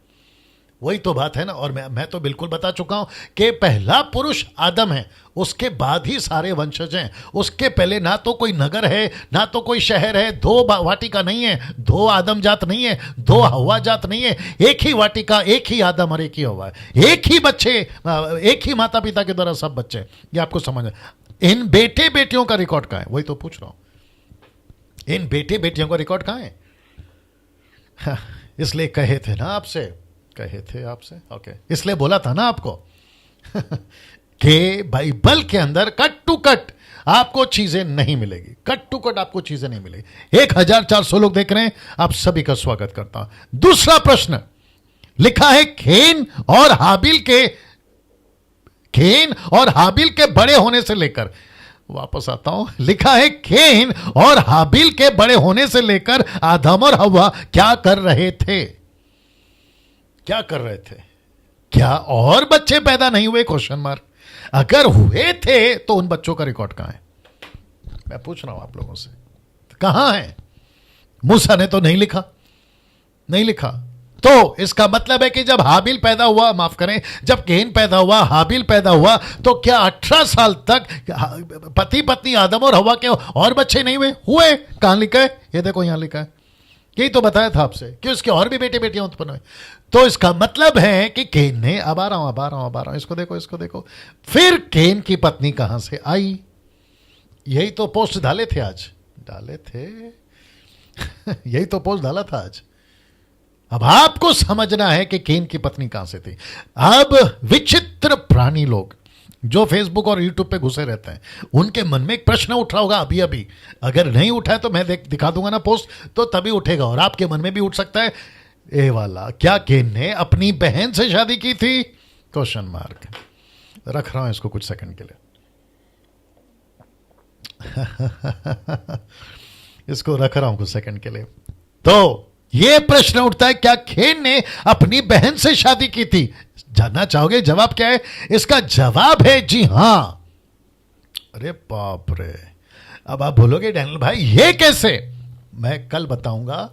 वही तो बात है ना। और मैं तो बिल्कुल बता चुका हूं कि पहला पुरुष आदम है, उसके बाद ही सारे वंशज हैं। उसके पहले ना तो कोई नगर है, ना तो कोई शहर है। दो वाटिका नहीं है, दो आदम जात नहीं है, दो हवा जात नहीं है। एक ही वाटिका, एक ही आदम और एक ही हवा है। एक ही बच्चे, एक ही माता पिता के द्वारा सब बच्चे। ये आपको समझ। इन बेटे बेटियों का रिकॉर्ड कहां है? वही तो पूछ रहा हूं, इन बेटे बेटियों का रिकॉर्ड कहां है? इसलिए कहे थे ना आपसे, ओके, इसलिए बोला था ना आपको कि बाइबल के अंदर कट टू कट आपको चीजें नहीं मिलेगी, कट टू कट आपको चीजें नहीं मिलेगी। 1400 लोग देख रहे हैं, आप सभी का स्वागत करता हूं। दूसरा प्रश्न लिखा है केन और हाबिल के बड़े होने से लेकर, वापस आता हूं, लिखा है केन और हाबिल के बड़े होने से लेकर आदम और हव्वा क्या कर रहे थे? क्या और बच्चे पैदा नहीं हुए? Question mark. अगर हुए थे तो उन बच्चों का रिकॉर्ड कहां है? मैं पूछ रहा हूं आप लोगों से, कहां है? मूसा ने तो नहीं लिखा। तो इसका मतलब है कि जब हाबिल पैदा हुआ, माफ करें, जब केन पैदा हुआ, हाबिल पैदा हुआ, तो क्या 18 साल तक पति पत्नी आदम और हव्वा के और बच्चे नहीं हुए? कहां लिखा है? ये देखो यहां लिखा है। यही तो बताया था आपसे कि उसके और भी बेटियां उत्पन्न हुए। तो इसका मतलब है कि केन ने, अब आ रहा हूं, इसको देखो, फिर केन की पत्नी कहां से आई? यही तो पोस्ट डाले थे यही तो पोस्ट डाला था आज। अब आपको समझना है कि केन की पत्नी कहां से थी। अब विचित्र प्राणी लोग जो फेसबुक और यूट्यूब पे घुसे रहते हैं, उनके मन में एक प्रश्न उठ रहा होगा अभी। अगर नहीं उठा है तो मैं दिखा दूंगा ना पोस्ट, तो तभी उठेगा। और आपके मन में भी उठ सकता है ए वाला, क्या केन ने अपनी बहन से शादी की थी? Question mark. रख रहा हूं इसको कुछ सेकंड के लिए। इसको रख रहा हूं कुछ सेकंड के लिए। तो यह प्रश्न उठता है, क्या केन ने अपनी बहन से शादी की थी? जानना चाहोगे जवाब क्या है? इसका जवाब है जी हां। अरे बाप रे। अब आप बोलोगे डैनियल भाई ये कैसे? मैं कल बताऊंगा।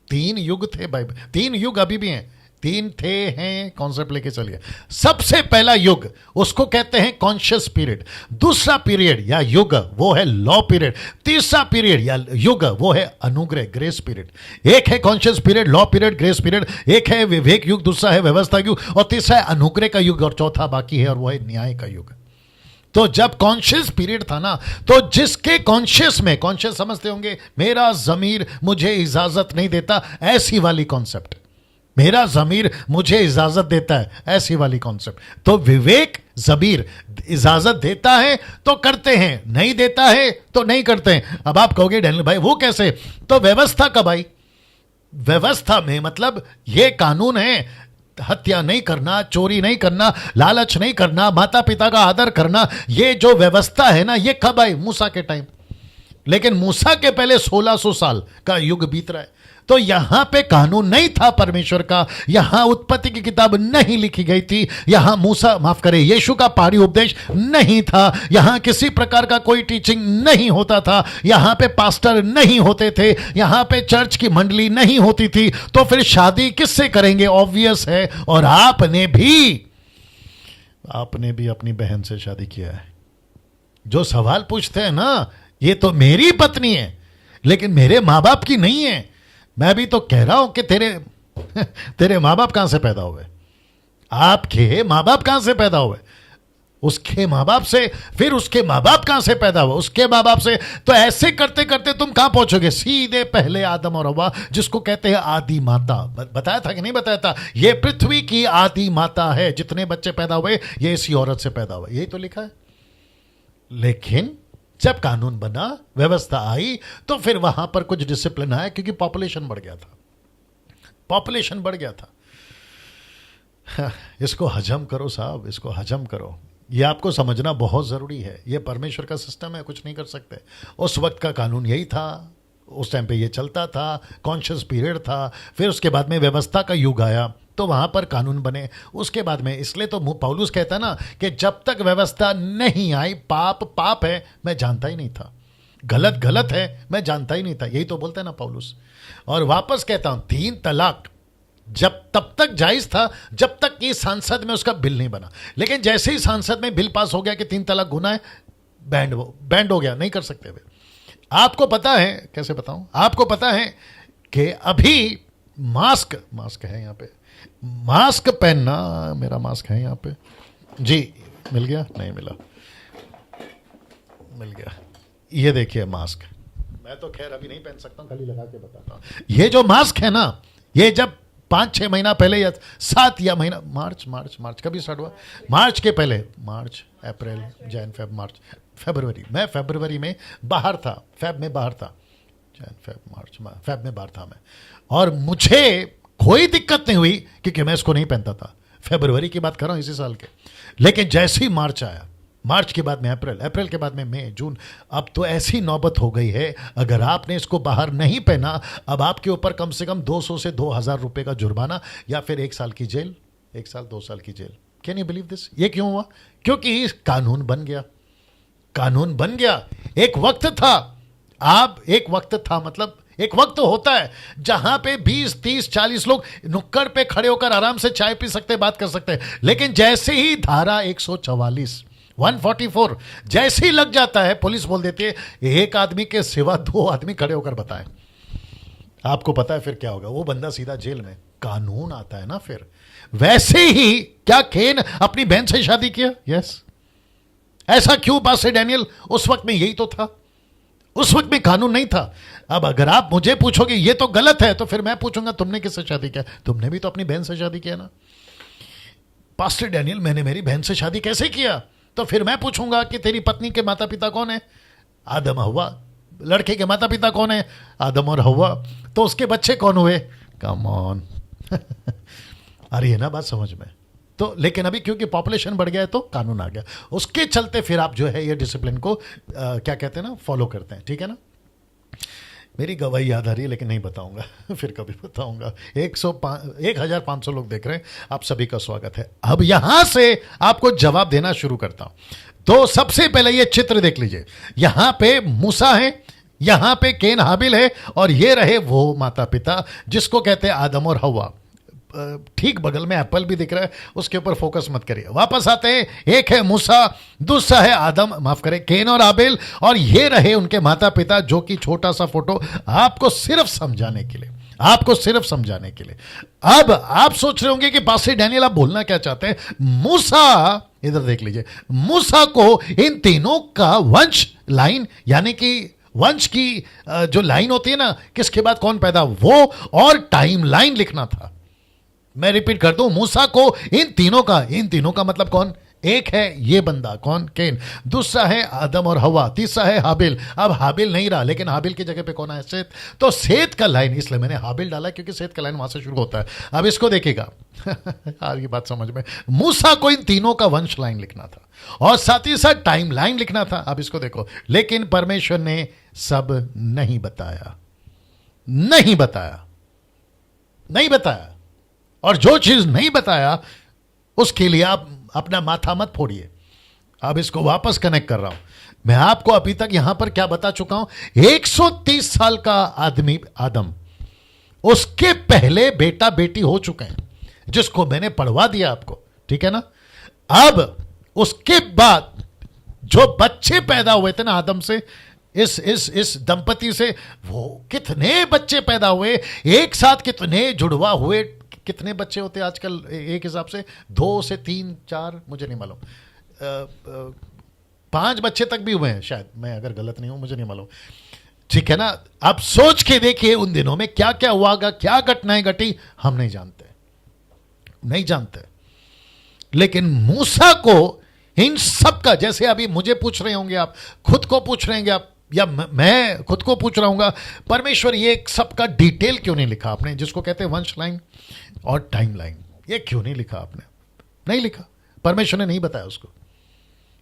3 युग थे बाइबल, 3 युग अभी भी हैं, 3 थे हैं, कॉन्सेप्ट लेके चलिए। सबसे पहला युग उसको कहते हैं कॉन्शियस पीरियड। दूसरा पीरियड या युग वो है लॉ पीरियड। तीसरा पीरियड या युग वो है अनुग्रह, ग्रेस पीरियड। एक है conscious period, law period, grace period. एक है विवेक युग, दूसरा है व्यवस्था युग, और तीसरा है अनुग्रह का युग, और चौथा बाकी है और वो है न्याय का युग। तो जब कॉन्शियस पीरियड था ना, तो जिसके कॉन्शियस में, कॉन्शियस समझते होंगे, मेरा ज़मीर मुझे इजाजत नहीं देता, ऐसी वाली कॉन्सेप्ट, मेरा ज़मीर मुझे इजाजत देता है, ऐसी वाली कॉन्सेप्ट। तो विवेक ज़मीर इजाजत देता है तो करते हैं, नहीं देता है तो नहीं करते हैं। अब आप कहोगे डैनियल भाई वो कैसे? तो व्यवस्था कब आई? व्यवस्था में मतलब ये कानून है, हत्या नहीं करना, चोरी नहीं करना, लालच नहीं करना, माता पिता का आदर करना, ये जो व्यवस्था है ना, ये कब आई? मूसा के टाइम। लेकिन मूसा के पहले 1600 साल का युग बीत रहा है। तो यहां पे कानून नहीं था परमेश्वर का, यहां उत्पत्ति की किताब नहीं लिखी गई थी, यहां मूसा, माफ करें, यीशु का पहाड़ी उपदेश नहीं था, यहां किसी प्रकार का कोई टीचिंग नहीं होता था, यहां पे पास्टर नहीं होते थे, यहां पे चर्च की मंडली नहीं होती थी। तो फिर शादी किससे करेंगे? ऑब्वियस है। और आपने भी अपनी बहन से शादी किया है। जो सवाल पूछते हैं ना, ये तो मेरी पत्नी है लेकिन मेरे माँ बाप की नहीं है। मैं भी तो कह रहा हूं कि तेरे माँ बाप कहां से पैदा हुए, आपके माँ बाप कहां से पैदा हुए, उसके माँ बाप से, फिर उसके माँ बाप कहां से पैदा हुआ, उसके माँ बाप से। तो ऐसे करते करते तुम कहां पहुंचोगे? सीधे पहले आदम और हव्वा, जिसको कहते हैं आदि माता। बताया था कि नहीं बताया था? ये पृथ्वी की आदि माता है, जितने बच्चे पैदा हुए ये इसी औरत से पैदा हुए, यही तो लिखा है। लेकिन जब कानून बना, व्यवस्था आई, तो फिर वहां पर कुछ डिसिप्लिन आया, क्योंकि पॉपुलेशन बढ़ गया था, पॉपुलेशन बढ़ गया था। इसको हजम करो साहब, इसको हजम करो। ये आपको समझना बहुत ज़रूरी है। ये परमेश्वर का सिस्टम है, कुछ नहीं कर सकते। उस वक्त का कानून यही था, उस टाइम पे ये चलता था, कॉन्शियस पीरियड था। फिर उसके बाद में व्यवस्था का युग आया, तो वहाँ पर कानून बने। उसके बाद में, इसलिए तो पौलुस कहता है ना कि जब तक व्यवस्था नहीं आई, पाप पाप है मैं जानता ही नहीं था, गलत गलत है मैं जानता ही नहीं था, यही तो बोलता है ना पौलुस। और वापस कहता हूँ, 3 तलाक जब तब तक जायज था जब तक कि सांसद में उसका बिल नहीं बना। लेकिन जैसे ही सांसद में बिल पास हो गया कि 3 तलाक गुनाह है, बैंड हो गया, नहीं कर सकते वे। आपको पता है, कैसे बताऊं, आपको पता है कि अभी मास्क है यहाँ पे, मास्क पहनना, मेरा मास्क है यहाँ पे जी, मिल गया? नहीं मिला, मिल गया। ये देखिए मास्क, मैं तो खैर अभी नहीं पहन सकता हूं, खाली लगा के बताता हूं। ये जो मास्क है ना, ये जब 5-6 महीना पहले या 7 या महीना, मार्च कभी स्टार्ट हुआ? मार्च के पहले, मार्च, अप्रैल, जैन, फेब, मार्च, फरवरी। मैं फरवरी में बाहर था, फेब में बाहर था, जैन, फेब, मार्च, फेब में बाहर था मैं। और मुझे कोई दिक्कत नहीं हुई क्योंकि मैं इसको नहीं पहनता था। फरवरी की बात कर रहा हूं, इसी साल के। लेकिन जैसे ही मार्च आया, मार्च के बाद में अप्रैल, अप्रैल के बाद में मई, जून, अब तो ऐसी नौबत हो गई है, अगर आपने इसको बाहर नहीं पहना, अब आपके ऊपर कम से कम 200 से 2000 रुपए का जुर्माना, या फिर 1 साल की जेल, 1 साल 2 साल की जेल। Can you believe this? ये क्यों हुआ? क्योंकि कानून बन गया, कानून बन गया। एक वक्त था, एक वक्त था, मतलब एक वक्त तो होता है जहां पे 20, 30, 40 लोग नुक्कड़ पे खड़े होकर आराम से चाय पी सकते, बात कर सकते हैं। लेकिन जैसे ही धारा 144, 144 जैसे ही लग जाता है, पुलिस बोल देती है एक आदमी के सिवा 2 आदमी खड़े होकर बताएं। आपको पता है फिर क्या होगा? वो बंदा सीधा जेल में। कानून आता है ना फिर। वैसे ही क्या केन अपनी बहन से शादी किया? यस। ऐसा क्यों पास्टर डैनियल? उस वक्त में यही तो था, उस वक्त में कानून नहीं था। अब अगर आप मुझे पूछोगे ये तो गलत है, तो फिर मैं पूछूंगा तुमने किससे शादी किया? तुमने भी तो अपनी बहन से शादी किया ना। पास्टर डैनियल, मैंने मेरी बहन से शादी कैसे किया? तो फिर मैं पूछूंगा कि तेरी पत्नी के माता पिता कौन है? आदम हव्वा। लड़के के माता पिता कौन है? आदम और हव्वा। तो उसके बच्चे कौन हुए? Come on. आ रही है ना बात समझ में? तो लेकिन अभी क्योंकि पॉपुलेशन बढ़ गया है तो कानून आ गया, उसके चलते फिर आप जो है ये डिसिप्लिन को क्या कहते हैं ना, फॉलो करते हैं। ठीक है ना? मेरी गवाही याद आ रही है लेकिन नहीं बताऊंगा, फिर कभी बताऊंगा। 1500 लोग देख रहे हैं, आप सभी का स्वागत है। अब यहां से आपको जवाब देना शुरू करता हूं। तो सबसे पहले ये चित्र देख लीजिए। यहां पे मूसा है, यहां पे केन हाबिल है, और ये रहे वो माता पिता जिसको कहते हैं आदम और हव्वा। ठीक बगल में एप्पल भी दिख रहा है, उसके ऊपर फोकस मत करिए। वापस आते हैं, एक है मूसा, दूसरा है आदम, माफ करें केन और आबेल, और ये रहे उनके माता पिता, जो कि छोटा सा फोटो आपको सिर्फ समझाने के लिए, आपको सिर्फ समझाने के लिए। अब आप सोच रहे होंगे कि पास्टर डैनियल आप बोलना क्या चाहते हैं? मूसा, इधर देख लीजिए, मूसा को इन तीनों का वंश लाइन, यानी कि वंश की जो लाइन होती है ना, किसके बाद कौन पैदा, वो और टाइम लाइन लिखना था। मैं रिपीट कर दूं, मूसा को इन तीनों का मतलब कौन? एक है ये बंदा, कौन? केन। दूसरा है आदम और हवा। तीसरा है हाबिल। अब हाबिल नहीं रहा, लेकिन हाबिल की जगह पे कौन है? सेत। तो सेत का लाइन, इसलिए मैंने हाबिल डाला क्योंकि सेत का लाइन वहां से शुरू होता है। अब इसको देखिएगा। ये बात समझ में। मूसा को इन तीनों का वंश लाइन लिखना था और साथ ही साथ टाइम लाइन लिखना था। अब इसको देखो, लेकिन परमेश्वर ने सब नहीं बताया, नहीं बताया, नहीं बताया। और जो चीज नहीं बताया उसके लिए आप अपना माथा मत फोड़िए। अब इसको वापस कनेक्ट कर रहा हूं। मैं आपको अभी तक यहां पर क्या बता चुका हूं? 130 साल का आदमी आदम, उसके पहले बेटा बेटी हो चुके हैं, जिसको मैंने पढ़वा दिया आपको। ठीक है ना? अब उसके बाद जो बच्चे पैदा हुए थे ना आदम से, इस दंपति से, वो कितने बच्चे पैदा हुए एक साथ, कितने जुड़वा हुए, कितने बच्चे होते आजकल एक हिसाब से 2 से 3 4, मुझे नहीं मालूम, 5 बच्चे तक भी हुए हैं शायद, मैं अगर गलत नहीं हूं, मुझे नहीं मालूम, ठीक है ना। आप सोच के देखिए उन दिनों में क्या क्या हुआ, क्या घटनाएं घटी, हम नहीं जानते, नहीं जानते। लेकिन मूसा को इन सब का, जैसे अभी मुझे पूछ रहे होंगे आप, खुद को पूछ रहे होंगे आप, या मैं खुद को पूछ रहा हूंगा, परमेश्वर ये सब का डिटेल क्यों नहीं लिखा आपने, जिसको कहते हैं वंश लाइन और टाइम लाइन, ये क्यों नहीं लिखा आपने? नहीं लिखा, परमेश्वर ने नहीं बताया उसको।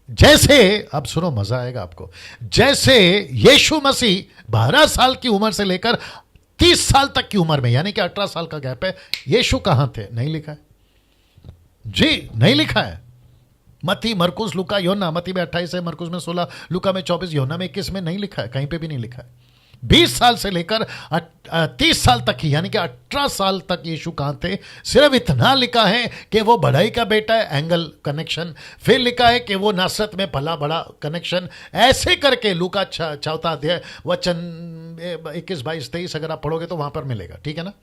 जैसे, अब सुनो मजा आएगा आपको, जैसे यीशु मसीह 12 साल की उम्र से लेकर 30 साल तक की उम्र में, यानी कि 18 साल का गैप है, यीशु कहां थे? नहीं लिखा है जी, नहीं लिखा है। मत्ती, मरकुस, लूका, योना, मत्ती में 28 है, मरकुस में 16, लूका में 24, योना में 21 में नहीं लिखा है, कहीं पे भी नहीं लिखा है। 20 साल से लेकर 30 साल तक ही, यानी कि 18 साल तक यीशु कहां थे? सिर्फ इतना लिखा है कि वो बढ़ई का बेटा है, एंगल कनेक्शन। फिर लिखा है कि वो नासरत में पला बड़ा, कनेक्शन। ऐसे करके लूका 4 अध्याय वचन 21, 22, 23 अगर आप पढ़ोगे तो वहां पर मिलेगा, ठीक है ना।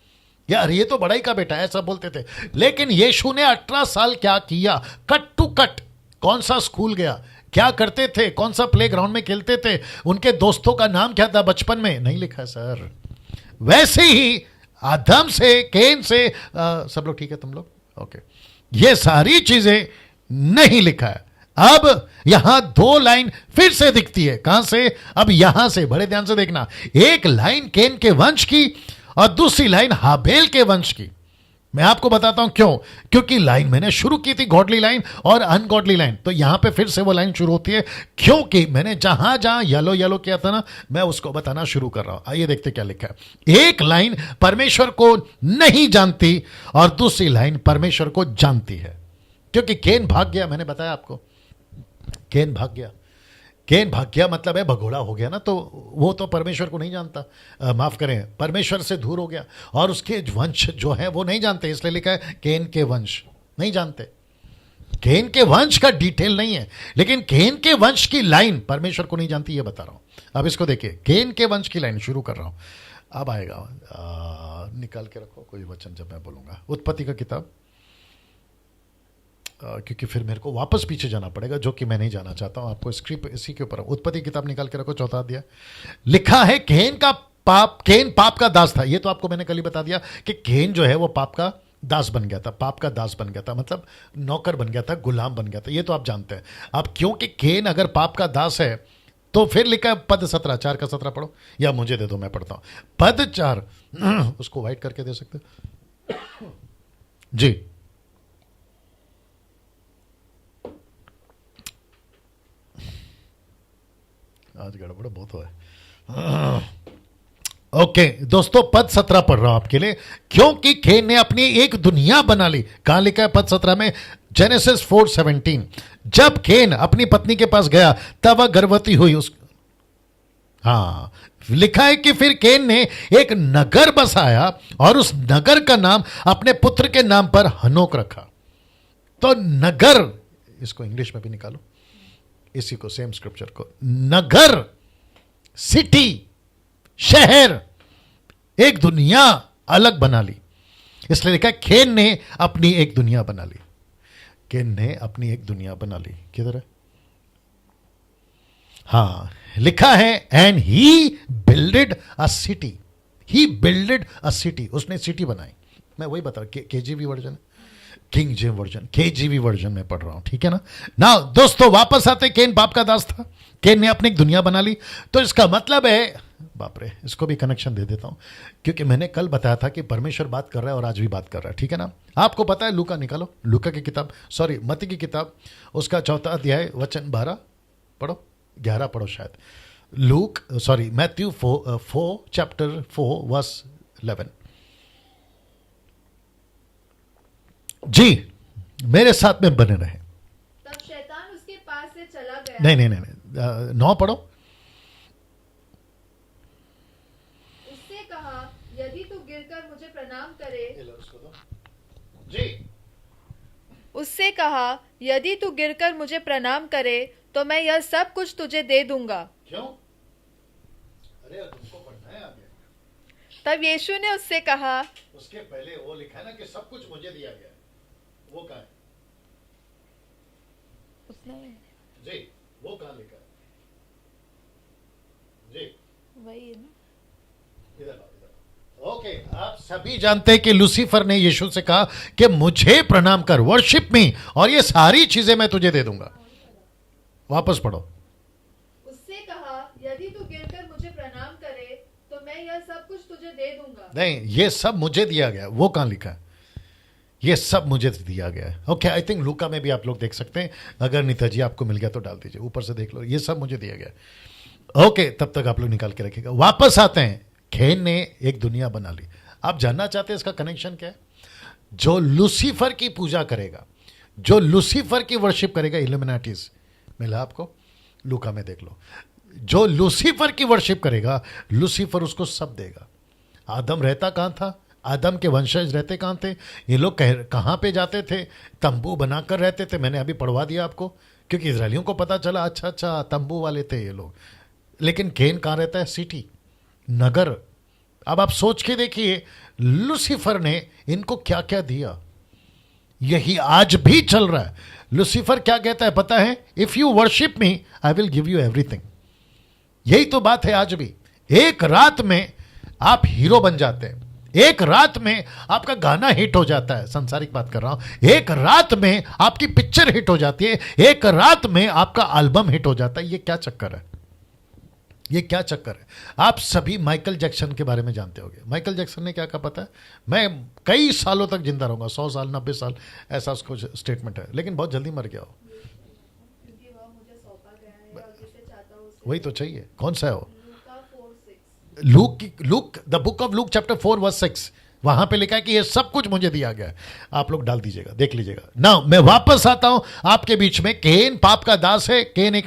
यार ये तो बढ़ई का बेटा है, ऐसा बोलते थे। लेकिन यीशु ने 18 साल क्या किया? Cut to cut. कौन सा स्कूल गया, क्या करते थे, कौन सा प्लेग्राउंड में खेलते थे, उनके दोस्तों का नाम क्या था बचपन में, नहीं लिखा सर। वैसे ही आदम से, केन से, सब लोग ठीक है, तुम लोग ओके, ये सारी चीजें नहीं लिखा है। अब यहां 2 लाइन फिर से दिखती है, कहां से? अब यहां से, बड़े ध्यान से देखना, एक लाइन केन के वंश की और दूसरी लाइन हाबेल के वंश की। मैं आपको बताता हूं क्यों, क्योंकि लाइन मैंने शुरू की थी गॉडली लाइन और अनगॉडली लाइन, तो यहां पे फिर से वो लाइन शुरू होती है, क्योंकि मैंने जहां जहां येलो येलो किया था ना, मैं उसको बताना शुरू कर रहा हूं। आइए देखते क्या लिखा है। एक लाइन परमेश्वर को नहीं जानती और दूसरी लाइन परमेश्वर को जानती है, क्योंकि केन भाग गया, मैंने बताया आपको, केन भाग गया। केन भाग गया मतलब है भगोड़ा हो गया ना, तो वो तो परमेश्वर को नहीं जानता, माफ करें, परमेश्वर से दूर हो गया, और उसके वंश जो है वो नहीं जानते, इसलिए लिखा है केन के वंश, नहीं जानते। केन के वंश का डिटेल नहीं है, लेकिन केन के वंश की लाइन परमेश्वर को नहीं जानती, ये बता रहा हूं। अब इसको देखिए, केन के वंश की लाइन शुरू कर रहा हूं, अब आएगा, निकाल के रखो कोई वचन जब मैं बोलूंगा। उत्पत्ति का किताब, क्योंकि फिर मेरे को वापस पीछे जाना पड़ेगा, जो कि मैं नहीं जाना चाहता हूं, आपको स्क्रिप्ट इसी के ऊपर। उत्पत्ति किताब निकाल के रखो, 4 अध्याय। लिखा है केन पाप का दास था। ये तो आपको मैंने कल ही बता दिया कि केन जो है वो पाप का दास बन गया था, पाप का दास बन गया था, मतलब नौकर बन गया था, गुलाम बन गया था, ये तो आप जानते हैं। अब क्योंकि केन अगर पाप का दास है, तो फिर लिखा है पद 17, 4 का 17 पढ़ो, या मुझे दे दो, मैं पढ़ता हूं। पद 4, उसको वाइट करके दे सकते जी। आज गड़बड़ बहुत हो है। ओके दोस्तों, पद 17 पढ़ रहा हूं आपके लिए, क्योंकि केन ने अपनी एक दुनिया बना ली। कहां लिखा है पद 17 में? जेनेसिस 4:17। जब केन अपनी पत्नी के पास गया तब वह गर्भवती हुई। लिखा है कि फिर केन ने एक नगर बसाया और उस नगर का नाम अपने पुत्र के नाम पर हनोक रखा। तो नगर, इसको इंग्लिश में भी निकालो, इसी को, सेम स्क्रिप्चर को, नगर, सिटी, शहर, एक दुनिया अलग बना ली। इसलिए लिखा है केन ने अपनी एक दुनिया बना ली। केन ने अपनी एक दुनिया बना ली। किधर है? लिखा है and he builded a city. He builded a city, उसने सिटी बनाई। मैं वही बता रहा, KJV version, King James version, KJV version में पढ़ रहा हूं, ठीक है ना। ना दोस्तों, वापस आते, केन बाप का दास था, केन ने अपनी एक दुनिया बना ली। तो इसका मतलब है, बाप रे, इसको भी कनेक्शन दे देता हूं, क्योंकि मैंने कल बताया था कि परमेश्वर बात कर रहा है और आज भी बात कर रहा है, ठीक है ना। आपको पता है, लूका निकालो, लूका की किताब, सॉरी मत्ती की किताब, उसका 4 अध्याय वचन 12 पढ़ो, 11 पढ़ो शायद। Matthew 4 chapter 4 verse 11। जी, मेरे साथ में बने रहे। तब शैतान उसके पास से चला गया। नहीं, 9 पढ़ो। उससे कहा, यदि तू गिरकर मुझे प्रणाम करे। जी। उससे कहा, यदि तू गिरकर मुझे प्रणाम करे तो मैं यह सब कुछ तुझे दे दूंगा। क्यों? अरे तुमको पढ़ना है आगे। तब यीशु ने उससे कहा, उसके पहले वो लिखा है ना कि सब कुछ मुझे दिया गया है, वो कहाँ है? जी, वो कहाँ लिखा है? जी, वही है ना। इधर आओ, इधर आओ। ओके, आप सभी जानते हैं कि लूसीफर ने यीशु से कहा कि मुझे प्रणाम कर, वर्शिप मी, और ये सारी चीजें मैं तुझे दे दूंगा। वापस पढ़ो। उससे कहा, यदि तू गिरकर मुझे प्रणाम करे तो मैं यह सब कुछ तुझे दे दूंगा। नहीं, ये सब मुझे दिया गया, वो कहाँ लिखा है? ये सब मुझे दिया गया है। ओके, आई थिंक लूका में भी आप लोग देख सकते हैं, अगर नीता जी आपको मिल गया तो डाल दीजिए, ऊपर से देख लो, ये सब मुझे दिया गया है। ओके, तब तक आप लोग निकाल के रखिएगा। वापस आते हैं, खेन ने एक दुनिया बना ली। आप जानना चाहते हैं इसका कनेक्शन क्या है? जो लूसीफर की पूजा करेगा, जो लूसीफर की वर्शिप करेगा, इल्यूमिनाटीज मिला आपको, लूका में देख लो, जो लूसीफर की वर्शिप करेगा, लूसीफर उसको सब देगा। आदम रहता कहाँ था? आदम के वंशज रहते कहाँ थे? ये लोग कहाँ पे जाते थे? तंबू बनाकर रहते थे। मैंने अभी पढ़वा दिया आपको, क्योंकि इजरायलियों को पता चला अच्छा अच्छा तंबू वाले थे ये लोग। लेकिन केन कहाँ रहता है? सिटी, नगर। अब आप सोच के देखिए, लूसीफर ने इनको क्या क्या दिया। यही आज भी चल रहा है। लूसीफर क्या कहता है पता है? If you worship me I will give you everything. यही तो बात है आज भी। एक रात में आप हीरो बन जाते हैं, एक रात में आपका गाना हिट हो जाता है, संसारिक बात कर रहा हूं, एक रात में आपकी पिक्चर हिट हो जाती है, एक रात में आपका एल्बम हिट हो जाता है। ये क्या चक्कर है? ये क्या चक्कर है? आप सभी माइकल जैक्सन के बारे में जानते होंगे। माइकल जैक्सन ने क्या कहा पता है? मैं कई सालों तक जिंदा रहूंगा, 100 साल 90 साल, ऐसा उसको स्टेटमेंट है, लेकिन बहुत जल्दी मर गया हो। क्योंकि वह मुझे सौंपा गया है और जिसे चाहता हूं उसे। वही तो चाहिए। कौन सा है वो? लूका 4:6। Luke the book of Luke chapter 4 verse 6, वहां पे लिखा है कि ये सब कुछ मुझे दिया गया है। आप लोग डाल दीजिएगा, देख लीजिएगा ना। मैं वापस आता हूं आपके बीच में। केन पाप का दास है। केन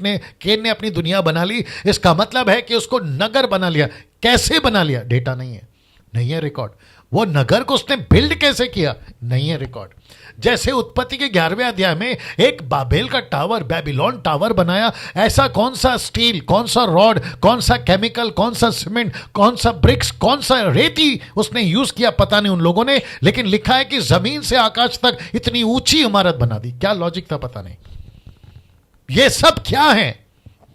ने अपनी दुनिया बना ली। इसका मतलब है कि उसको नगर बना लिया। कैसे बना लिया? डेटा नहीं है, नहीं है रिकॉर्ड। वो नगर को उसने बिल्ड कैसे किया? नहीं है रिकॉर्ड। जैसे उत्पत्ति के 11वें अध्याय में एक बाबेल का टावर, बेबीलोन टावर बनाया, ऐसा कौन सा स्टील, कौन सा रॉड, कौन सा केमिकल, कौन सा सीमेंट, कौन सा ब्रिक्स, कौन सा रेती उसने यूज किया पता नहीं उन लोगों ने, लेकिन लिखा है कि जमीन से आकाश तक इतनी ऊंची इमारत बना दी। क्या लॉजिक था पता नहीं। ये सब क्या है?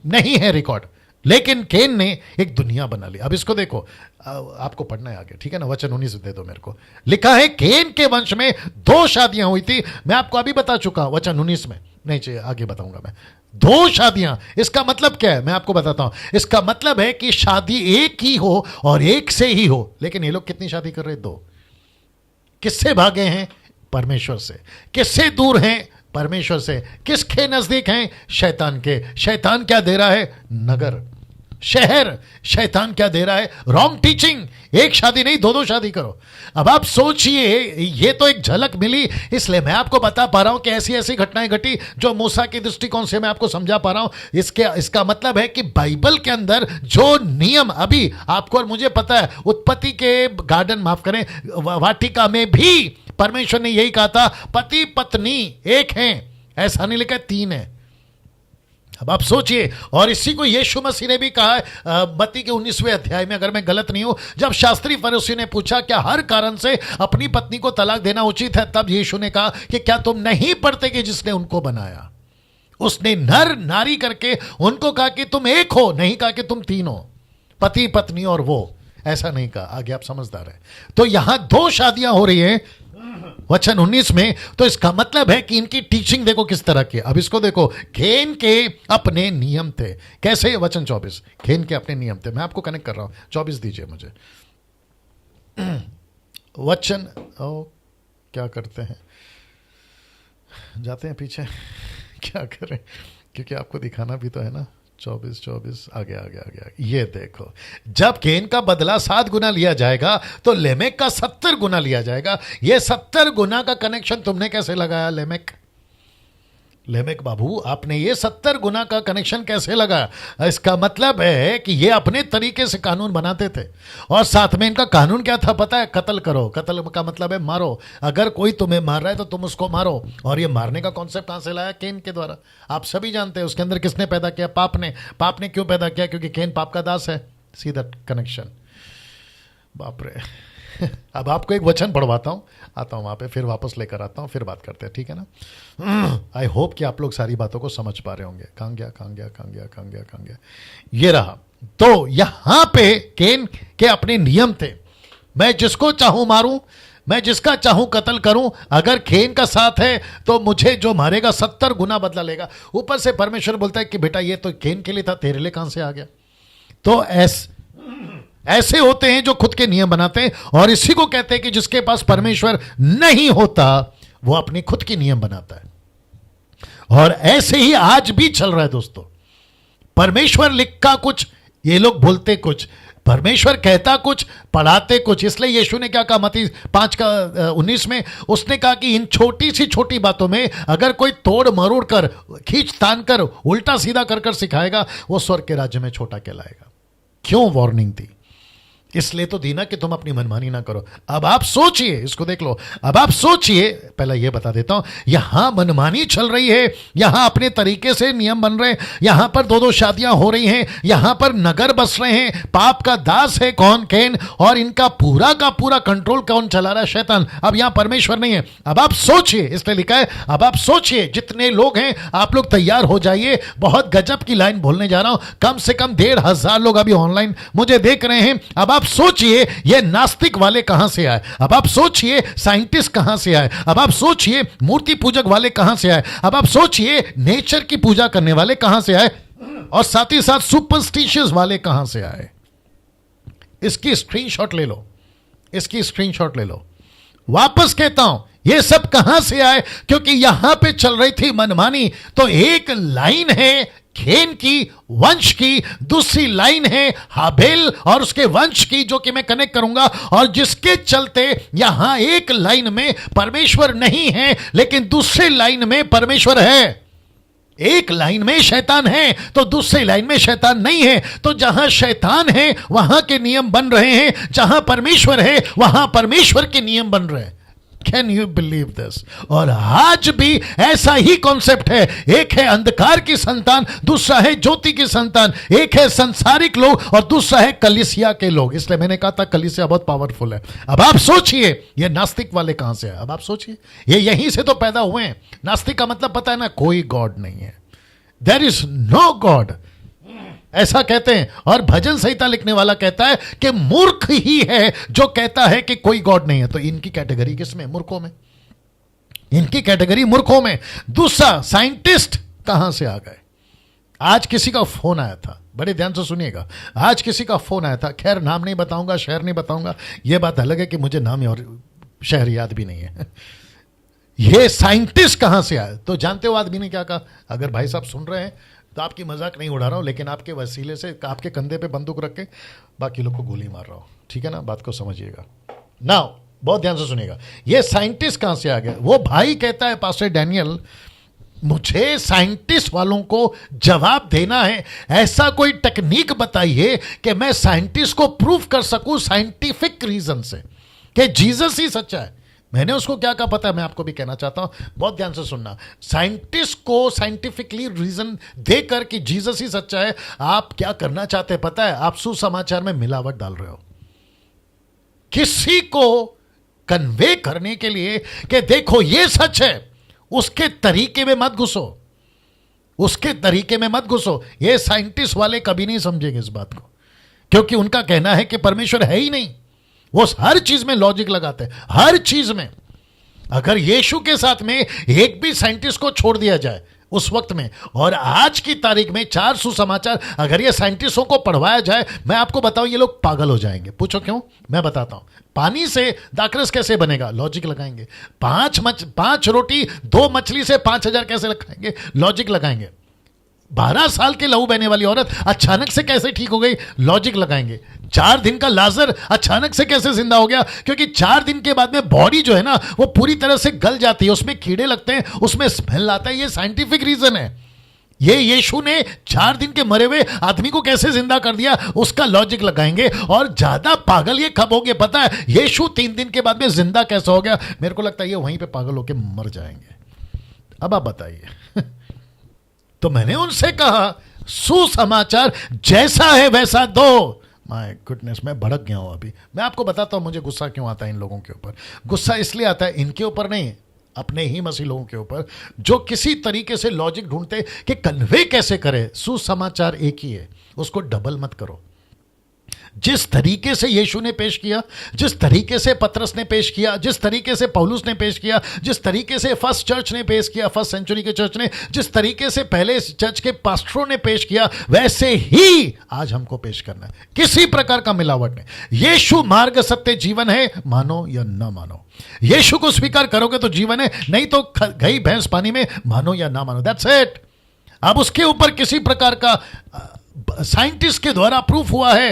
नहीं है रिकॉर्ड। लेकिन केन ने एक दुनिया बना ली। अब इसको देखो, आपको पढ़ना है आगे, ठीक है ना? वचन 19 दे दो मेरे को। लिखा है केन के वंश में 2 शादियां हुई थी। मैं आपको अभी बता चुका, वचन 19 में नहीं चाहिए, आगे बताऊंगा मैं। 2 शादियां, इसका मतलब क्या है? मैं आपको बताता हूं। इसका मतलब है कि शादी एक ही हो और एक से ही हो। लेकिन ये लोग कितनी शादी कर रहे? 2। किससे भागे हैं? परमेश्वर से। किससे दूर हैं? परमेश्वर से। किसके नजदीक हैं? शैतान के। शैतान क्या दे रहा है? नगर, शहर। शैतान क्या दे रहा है? Wrong teaching. एक शादी नहीं, 2 शादी करो। अब आप सोचिए, ये तो एक झलक मिली, इसलिए मैं आपको बता पा रहा हूं कि ऐसी ऐसी घटनाएं घटी जो मूसा के दृष्टिकोण से मैं आपको समझा पा रहा हूं। इसका मतलब है कि बाइबल के अंदर जो नियम अभी आपको और मुझे पता है, उत्पत्ति के गार्डन, माफ करें, वाटिका में भी परमेश्वर ने यही कहा था, पति पत्नी एक हैं। ऐसा नहीं लिखा 3 है। अब आप सोचिए, और इसी को यीशु मसीह ने भी कहा है मत्ती के 19वें अध्याय में, अगर मैं गलत नहीं हूं, जब शास्त्री फरीसी ने पूछा क्या हर कारण से अपनी पत्नी को तलाक देना उचित है, तब यीशु ने कहा कि क्या तुम नहीं पढ़ते कि जिसने उनको बनाया, उसने नर नारी करके उनको कहा कि तुम एक हो, नहीं कहा कि तुम 3 हो, पति पत्नी और वो, ऐसा नहीं कहा। आगे आप समझदार हैं। तो यहां 2 शादियां हो रही हैं वचन 19 में। तो इसका मतलब है कि इनकी टीचिंग देखो किस तरह की। अब इसको देखो, खेन के अपने नियम थे। कैसे? वचन 24, खेन के अपने नियम थे। मैं आपको कनेक्ट कर रहा हूं, 24 दीजिए मुझे। वचन क्या करते हैं, जाते हैं पीछे, क्या करें, क्योंकि आपको दिखाना भी तो है ना। 24 आगे आगे आगे आगे। ये देखो, जब केन का बदला 7 गुना लिया जाएगा तो लेमेक का 70 गुना लिया जाएगा। ये 70 गुना का कनेक्शन तुमने कैसे लगाया? लेमेक लेमेक बाबू, आपने ये 70 गुना का कनेक्शन कैसे लगाया? इसका मतलब है कि ये अपने तरीके से कानून बनाते थे, और साथ में इनका कानून क्या था पता है? कत्ल करो। कत्ल का मतलब है मारो। अगर कोई तुम्हें मार रहा है तो तुम उसको मारो। और ये मारने का कॉन्सेप्ट कहां से लाया? केन के द्वारा। आप सभी जानते हैं उसके अंदर किसने पैदा किया? पाप ने। पाप ने क्यों पैदा किया? क्योंकि केन पाप का दास है। See that connection. बाप रे। अब आपको एक वचन पढ़वाता हूं, आता हूं वहां पे, फिर वापस लेकर आता हूं, फिर बात करते हैं, ठीक है ना? आई होप कि आप लोग सारी बातों को समझ पा रहे होंगे। कहां गया? ये रहा। तो यहां पे केन के अपने नियम थे। मैं जिसको चाहूं मारूं, मैं जिसका चाहूं कत्ल करूं। अगर केन का साथ है तो मुझे जो मारेगा 70 गुना बदला लेगा। ऊपर से परमेश्वर बोलता है कि बेटा ये तो केन के लिए था, तेरे लिए कहां से आ गया? तो ऐसे होते हैं जो खुद के नियम बनाते हैं, और इसी को कहते हैं कि जिसके पास परमेश्वर नहीं होता वो अपने खुद के नियम बनाता है। और ऐसे ही आज भी चल रहा है दोस्तों। परमेश्वर लिखा कुछ, ये लोग बोलते कुछ। परमेश्वर कहता कुछ, पढ़ाते कुछ। इसलिए यीशु ने क्या कहा मत्ती 5:19 में? उसने कहा कि इन छोटी सी छोटी बातों में अगर कोई तोड़ मरोड़ कर, खींच तान कर, उल्टा सीधा कर सिखाएगा, वो स्वर्ग के राज्य में छोटा कहलाएगा। क्यों वार्निंग दी? इसलिए तो दी ना कि तुम अपनी मनमानी ना करो। अब आप सोचिए, इसको देख लो। अब आप सोचिए, पहले यह बता देता हूं, यहां मनमानी चल रही है, यहां अपने तरीके से नियम बन रहे हैं, यहां पर 2-2 शादियां हो रही हैं, यहां पर नगर बस रहे हैं। पाप का दास है कौन? केन। और इनका पूरा का पूरा कंट्रोल कौन चला रहा है? शैतान। अब यहां परमेश्वर नहीं है। अब आप सोचिए, इसलिए लिखा है, अब आप सोचिए, जितने लोग हैं आप लोग तैयार हो जाइए। बहुत गजब की लाइन बोलने जा रहा हूं। कम से कम 1,500 लोग अभी ऑनलाइन मुझे देख रहे हैं। अब आप सोचिए, ये नास्तिक वाले कहां से आए? अब आप सोचिए, साइंटिस्ट कहां से आए? अब आप सोचिए, मूर्ति पूजक वाले कहां से आए? अब आप सोचिए, नेचर की पूजा करने वाले कहां से आए? और साथ ही साथ सुपरस्टिशियस वाले कहां से आए? इसकी स्क्रीनशॉट ले लो, इसकी स्क्रीनशॉट ले लो। वापस कहता हूं, ये सब कहां से आए? क्योंकि यहां पे चल रही थी मनमानी। तो एक लाइन है केन की, वंश की, दूसरी लाइन है हाबेल और उसके वंश की, जो कि मैं कनेक्ट करूंगा, और जिसके चलते यहां एक लाइन में परमेश्वर नहीं है, लेकिन दूसरी लाइन में परमेश्वर है। एक लाइन में शैतान है तो दूसरी लाइन में शैतान नहीं है। तो जहां शैतान है वहां के नियम बन रहे हैं, जहां परमेश्वर है वहां परमेश्वर के नियम बन रहे हैं। Can you believe this? और आज भी ऐसा ही कॉन्सेप्ट है। एक है अंधकार की संतान, दूसरा है ज्योति की संतान। एक है संसारिक लोग और दूसरा है कलीसिया के लोग। इसलिए मैंने कहा था कलीसिया बहुत पावरफुल है। अब आप सोचिए, ये नास्तिक वाले कहां से है? अब आप सोचिए, ये यहीं से तो पैदा हुए हैं। नास्तिक का मतलब पता है ना? कोई गॉड नहीं है। देयर इज नो गॉड, ऐसा कहते हैं। और भजन संहिता लिखने वाला कहता है कि मूर्ख ही है जो कहता है कि कोई गॉड नहीं है। तो इनकी कैटेगरी किसमें? मूर्खों में। इनकी कैटेगरी मूर्खों में। दूसरा, साइंटिस्ट कहां से आ गए? आज किसी का फोन आया था, बड़े ध्यान से सुनिएगा। आज किसी का फोन आया था, खैर नाम नहीं बताऊंगा, शहर नहीं बताऊंगा। यह बात अलग है कि मुझे नाम और शहर याद भी नहीं है। ये साइंटिस्ट कहां से आए? तो जानते हो आदमी ने क्या कहा? अगर भाई साहब सुन रहे हैं तो आपकी मजाक नहीं उड़ा रहा हूं, लेकिन आपके वसीले से आपके कंधे पे बंदूक रख के बाकी लोग को गोली मार रहा हूं, ठीक है ना? बात को समझिएगा। नाउ बहुत ध्यान से सुनिएगा। ये साइंटिस्ट कहां से आ गया? वो भाई कहता है, पास्टर डैनियल, मुझे साइंटिस्ट वालों को जवाब देना है। ऐसा कोई टेक्निक बताइए कि मैं साइंटिस्ट को प्रूफ कर सकूं साइंटिफिक रीजन से कि जीसस ही सच्चा है। मैंने उसको क्या कहा पता है? मैं आपको भी कहना चाहता हूं, बहुत ध्यान से सुनना। साइंटिस्ट को साइंटिफिकली रीजन देकर कि जीसस ही सच्चा है, आप क्या करना चाहते हैं पता है? आप सुसमाचार में मिलावट डाल रहे हो, किसी को कन्वे करने के लिए कि देखो ये सच है। उसके तरीके में मत घुसो, उसके तरीके में मत घुसो। ये साइंटिस्ट वाले कभी नहीं समझेंगे इस बात को, क्योंकि उनका कहना है कि परमेश्वर है ही नहीं। वो हर चीज में लॉजिक लगाते हैं, हर चीज में। अगर यीशु के साथ में एक भी साइंटिस्ट को छोड़ दिया जाए उस वक्त में, और आज की तारीख में 4 सुसमाचार अगर ये साइंटिस्टों को पढ़वाया जाए, मैं आपको बताऊं ये लोग पागल हो जाएंगे। पूछो क्यों? मैं बताता हूं। पानी से दाखरस कैसे बनेगा? लॉजिक लगाएंगे। 5 रोटी 2 मछली से 5,000 कैसे लगाएंगे? लॉजिक लगाएंगे। 12 साल के लहू बहने वाली औरत अचानक से कैसे ठीक हो गई? लॉजिक लगाएंगे। 4 दिन का लाजर अचानक से कैसे जिंदा हो गया? क्योंकि 4 दिन के बाद में बॉडी जो है ना वो पूरी तरह से गल जाती है, उसमें कीड़े लगते हैं, उसमें स्मेल आता है। ये साइंटिफिक रीजन है। ये यीशु ने 4 दिन के मरे हुए आदमी को कैसे जिंदा कर दिया, उसका लॉजिक लगाएंगे। और ज्यादा पागल ये कब हो गए पता है? यीशु 3 दिन के बाद में जिंदा कैसे हो गया? मेरे को लगता है ये वहीं पे पागल होके मर जाएंगे। अब आप बताइए। तो मैंने उनसे कहा सुसमाचार जैसा है वैसा दो। माय गुडनेस, मैं भड़क गया हूं अभी। मैं आपको बताता हूं मुझे गुस्सा क्यों आता है इन लोगों के ऊपर। गुस्सा इसलिए आता है इनके ऊपर नहीं, अपने ही मसीह लोगों के ऊपर, जो किसी तरीके से लॉजिक ढूंढते कि कन्वे कैसे करे। सुसमाचार एक ही है, उसको डबल मत करो। जिस तरीके से यीशु ने पेश किया, जिस तरीके से पतरस ने पेश किया, जिस तरीके से पौलुस ने पेश किया, जिस तरीके से फर्स्ट चर्च ने पेश किया, फर्स्ट सेंचुरी के चर्च ने, जिस तरीके से पहले चर्च के पास्टरों ने पेश किया, वैसे ही आज हमको पेश करना है। किसी प्रकार का मिलावट नहीं। यीशु मार्ग सत्य जीवन है, मानो या ना मानो। यीशु को स्वीकार करोगे तो जीवन है, नहीं तो गई भैंस पानी में, मानो या ना मानो। That's it. अब उसके ऊपर किसी प्रकार का साइंटिस्ट के द्वारा प्रूफ हुआ है,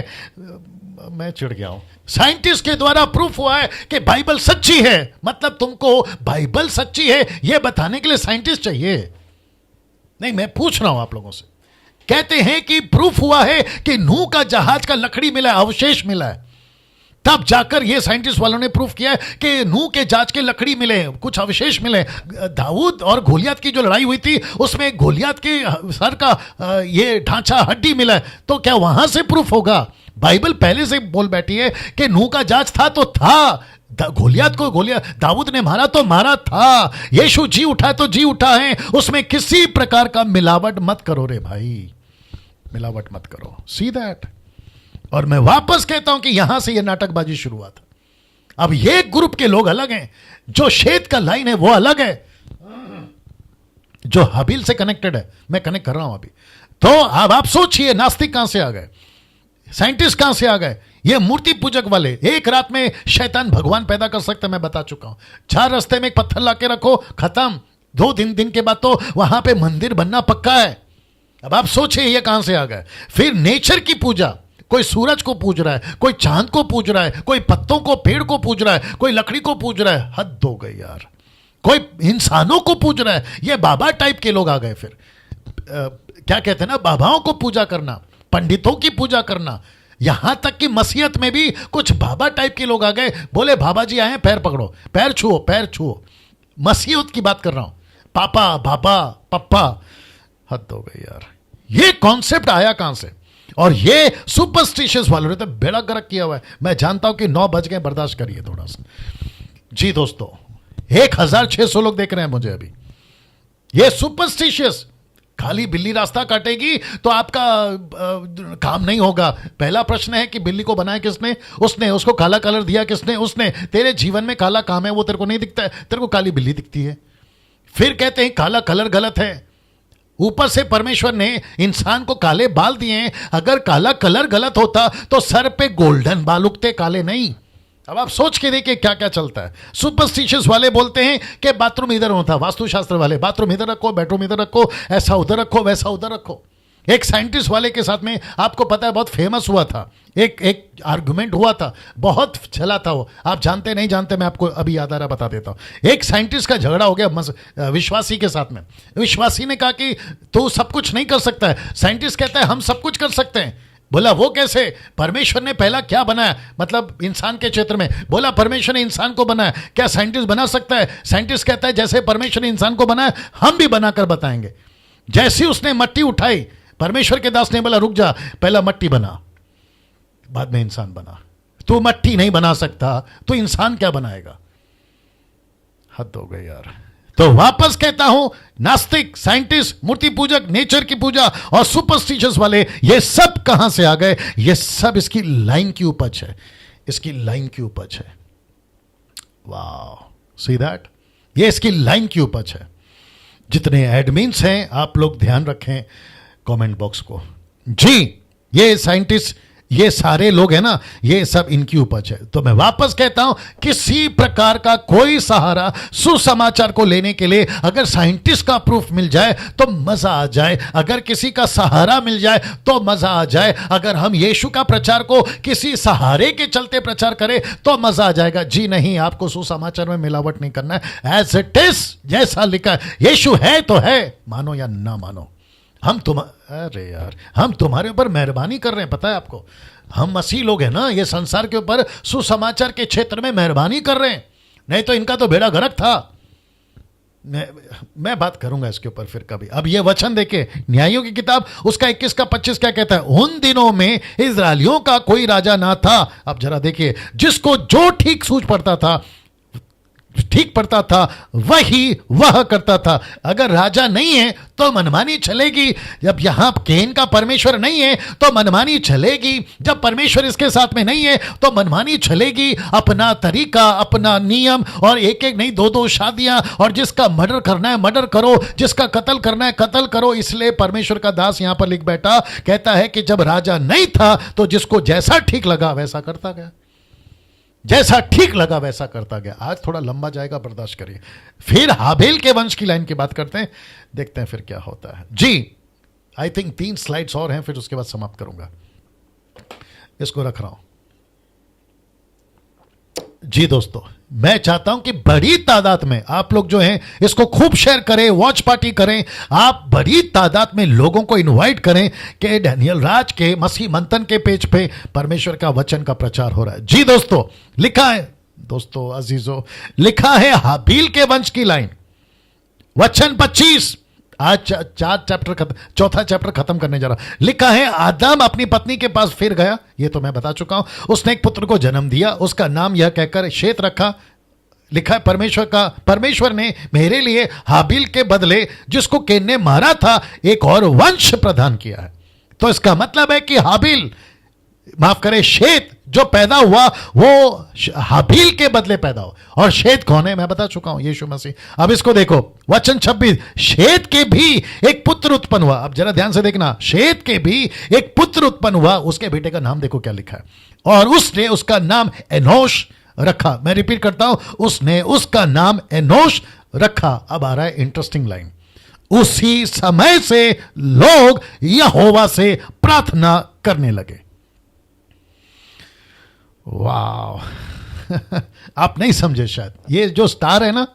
मैं चिढ़ गया हूं। साइंटिस्ट के द्वारा प्रूफ हुआ है कि बाइबल सच्ची है, मतलब तुमको बाइबल सच्ची है यह बताने के लिए साइंटिस्ट चाहिए? नहीं, मैं पूछ रहा हूं आप लोगों से। कहते हैं कि प्रूफ हुआ है कि नूह का जहाज का लकड़ी मिला है, अवशेष मिला है, तब जाकर ये साइंटिस्ट वालों ने प्रूफ किया है कि नूह के जहाज के लकड़ी मिले, कुछ अवशेष मिले। दाऊद और गोलियत की जो लड़ाई हुई थी उसमें गोलियत के सर का ये ढांचा हड्डी मिला है, तो क्या वहां से प्रूफ होगा? बाइबल पहले से बोल बैठी है कि नूह का जहाज था तो था, गोलियत को गोलियत दाऊद ने मारा तो मारा था, यीशु जी उठा तो जी उठा है। उसमें किसी प्रकार का मिलावट मत करो रे भाई, मिलावट मत करो। See that. और मैं वापस कहता हूं कि यहां से यह नाटकबाजी शुरू हुआ था। अब ये ग्रुप के लोग अलग हैं, जो शेत का लाइन है वो अलग है, जो हबील से कनेक्टेड है। मैं कनेक्ट कर रहा हूं अभी। तो अब आप सोचिए नास्तिक कहां से आ गए, साइंटिस्ट कहां से आ गए, ये मूर्ति पूजक वाले। एक रात में शैतान भगवान पैदा कर सकते, मैं बता चुका हूं। 4 रास्ते में एक पत्थर लाके रखो, खत्म। 2 दिन के बाद तो वहां पे मंदिर बनना पक्का है। अब आप सोचिए ये कहां से आ गए। फिर नेचर की पूजा, कोई सूरज को पूज रहा है, कोई चांद को पूज रहा है, कोई पत्तों को पेड़ को पूज रहा है, कोई लकड़ी को पूज रहा है। हद हो गई यार। कोई इंसानों को पूज रहा है। ये बाबा टाइप के लोग आ गए। फिर क्या कहते हैं ना, बाबाओं को पूजा करना, पंडितों की पूजा करना। यहां तक कि मसीहत में भी कुछ बाबा टाइप के लोग आ गए। बोले बाबा जी आए, पैर पकड़ो, पैर छुओ, पैर छुओ। मसीहत की बात कर रहा हूं, पापा बाबा पप्पा। हद हो गई यार। ये कॉन्सेप्ट आया कहां से? और ये सुपरस्टिशियस वालों ने तो बेड़ा गर्क किया हुआ है। मैं जानता हूं कि 9 बज गए, बर्दाश्त करिए थोड़ा सा। जी दोस्तों, 1600 लोग देख रहे हैं मुझे अभी। ये सुपरस्टिशियस, खाली बिल्ली रास्ता काटेगी तो आपका काम नहीं होगा। पहला प्रश्न है कि बिल्ली को बनाया किसने? उसने। उसको काला कलर दिया किसने? उसने। तेरे जीवन में काला काम है वो तेरे को नहीं दिखता है, तेरे को काली बिल्ली दिखती है। फिर कहते हैं काला कलर गलत है। ऊपर से परमेश्वर ने इंसान को काले बाल दिए हैं। अगर काला कलर गलत होता तो सर पे गोल्डन बाल उगते, काले नहीं। अब आप सोच के देखिए क्या क्या चलता है। सुपरस्टिशियस वाले बोलते हैं कि बाथरूम इधर होता, वास्तुशास्त्र वाले बाथरूम इधर रखो, बेडरूम इधर रखो, ऐसा उधर रखो, वैसा उधर रखो। एक साइंटिस्ट वाले के साथ में आपको पता है बहुत फेमस हुआ था, एक आर्गुमेंट हुआ था, बहुत चला था वो। आप जानते नहीं जानते, मैं आपको अभी याद आ रहा बता देता हूं। एक साइंटिस्ट का झगड़ा हो गया विश्वासी के साथ में। विश्वासी ने कहा कि तू सब कुछ नहीं कर सकता है। साइंटिस्ट कहता है हम सब कुछ कर सकते हैं। बोला वो कैसे? परमेश्वर ने पहला क्या बनाया, मतलब इंसान के क्षेत्र में। बोला परमेश्वर ने इंसान को बनाया, क्या साइंटिस्ट बना सकता है? साइंटिस्ट कहता है जैसे परमेश्वर ने इंसान को बनाया हम भी बनाकर बताएंगे। जैसी उसने मट्टी उठाई, परमेश्वर के दास ने बोला रुक जा, पहला मट्टी बना, बाद में इंसान बना। तू मट्टी नहीं बना सकता तो इंसान क्या बनाएगा? हद हो गई यार। तो वापस कहता हूं, नास्तिक, साइंटिस्ट, मूर्ति पूजक, नेचर की पूजा और सुपरस्टिशियस वाले, ये सब कहां से आ गए? ये सब इसकी लाइन की उपज है, इसकी लाइन की उपज है। वाह, सी दैट। ये इसकी लाइन की उपज है। जितने एडमिन्स हैं आप लोग ध्यान रखें कमेंट बॉक्स को। जी, ये साइंटिस्ट, ये सारे लोग हैं ना, ये सब इनकी उपज है। तो मैं वापस कहता हूं, किसी प्रकार का कोई सहारा सुसमाचार को लेने के लिए अगर साइंटिस्ट का प्रूफ मिल जाए तो मजा आ जाए, अगर किसी का सहारा मिल जाए तो मजा आ जाए, अगर हम यीशु का प्रचार को किसी सहारे के चलते प्रचार करें तो मजा आ जाएगा। जी नहीं, आपको सुसमाचार में मिलावट नहीं करना है। एज इट इज, जैसा लिखा है, यीशु है तो है, मानो या ना मानो। अरे यार, हम तुम्हारे ऊपर मेहरबानी कर रहे हैं, पता है आपको। हम मसीह लोग हैं ना, ये संसार के ऊपर सुसमाचार के क्षेत्र में मेहरबानी कर रहे हैं, नहीं तो इनका तो बेड़ा गर्क था। मैं बात करूंगा इसके ऊपर फिर कभी। अब ये वचन देखे, न्यायों की किताब उसका 21 का 25 क्या कहता है? उन दिनों में इजरायलियों का कोई राजा ना था। अब जरा देखिए, जिसको जो ठीक सूझ पड़ता था, ठीक पड़ता था, वही वह करता था। अगर राजा नहीं है तो मनमानी चलेगी। जब यहां केन का परमेश्वर नहीं है तो मनमानी चलेगी। जब परमेश्वर इसके साथ में नहीं है तो मनमानी चलेगी। अपना तरीका, अपना नियम, और एक एक नहीं, दो दो शादियां, और जिसका मर्डर करना है मर्डर करो, जिसका कत्ल करना है कत्ल करो। इसलिए परमेश्वर का दास यहां पर लिख बैठा, कहता है कि जब राजा नहीं था तो जिसको जैसा ठीक लगा वैसा करता गया, जैसा ठीक लगा वैसा करता गया। आज थोड़ा लंबा जाएगा, बर्दाश्त करिए। फिर हाबेल के वंश की लाइन की बात करते हैं, देखते हैं फिर क्या होता है। जी, आई थिंक 3 स्लाइड्स और हैं, फिर उसके बाद समाप्त करूंगा। इसको रख रहा हूं। जी दोस्तों, मैं चाहता हूं कि बड़ी तादाद में आप लोग जो हैं इसको खूब शेयर करें, वॉच पार्टी करें। आप बड़ी तादाद में लोगों को इनवाइट करें कि डैनियल राज के मसीह मंथन के पेज पे परमेश्वर का वचन का प्रचार हो रहा है। जी दोस्तों, लिखा है, दोस्तों अजीजों, लिखा है हाबील के वंश की लाइन, वचन 25। आज 4 चैप्टर खत्म करने जा रहा। लिखा है, आदम अपनी पत्नी के पास फिर गया, ये तो मैं बता चुका हूं। उसने एक पुत्र को जन्म दिया, उसका नाम यह कहकर शेत रखा। लिखा है, परमेश्वर ने मेरे लिए हाबील के बदले जिसको केन ने मारा था एक और वंश प्रदान किया है। तो इसका मतलब है कि हाबील, माफ करे, शेत जो पैदा हुआ वो हाबील के बदले पैदा हुआ। और शेत कौन है? मैं बता चुका हूं, यीशु मसीह। अब इसको देखो, वचन 26, शेत के भी एक पुत्र उत्पन्न हुआ। अब जरा ध्यान से देखना, शेत के भी एक पुत्र उत्पन्न हुआ। उसके बेटे का नाम देखो क्या लिखा है, और उसने उसका नाम एनोश रखा। मैं रिपीट करता हूं, उसने उसका नाम एनोश रखा। अब आ रहा है इंटरेस्टिंग लाइन, उसी समय से लोग यहोवा से प्रार्थना करने लगे। वाह आप नहीं समझे शायद, ये जो स्टार है ना,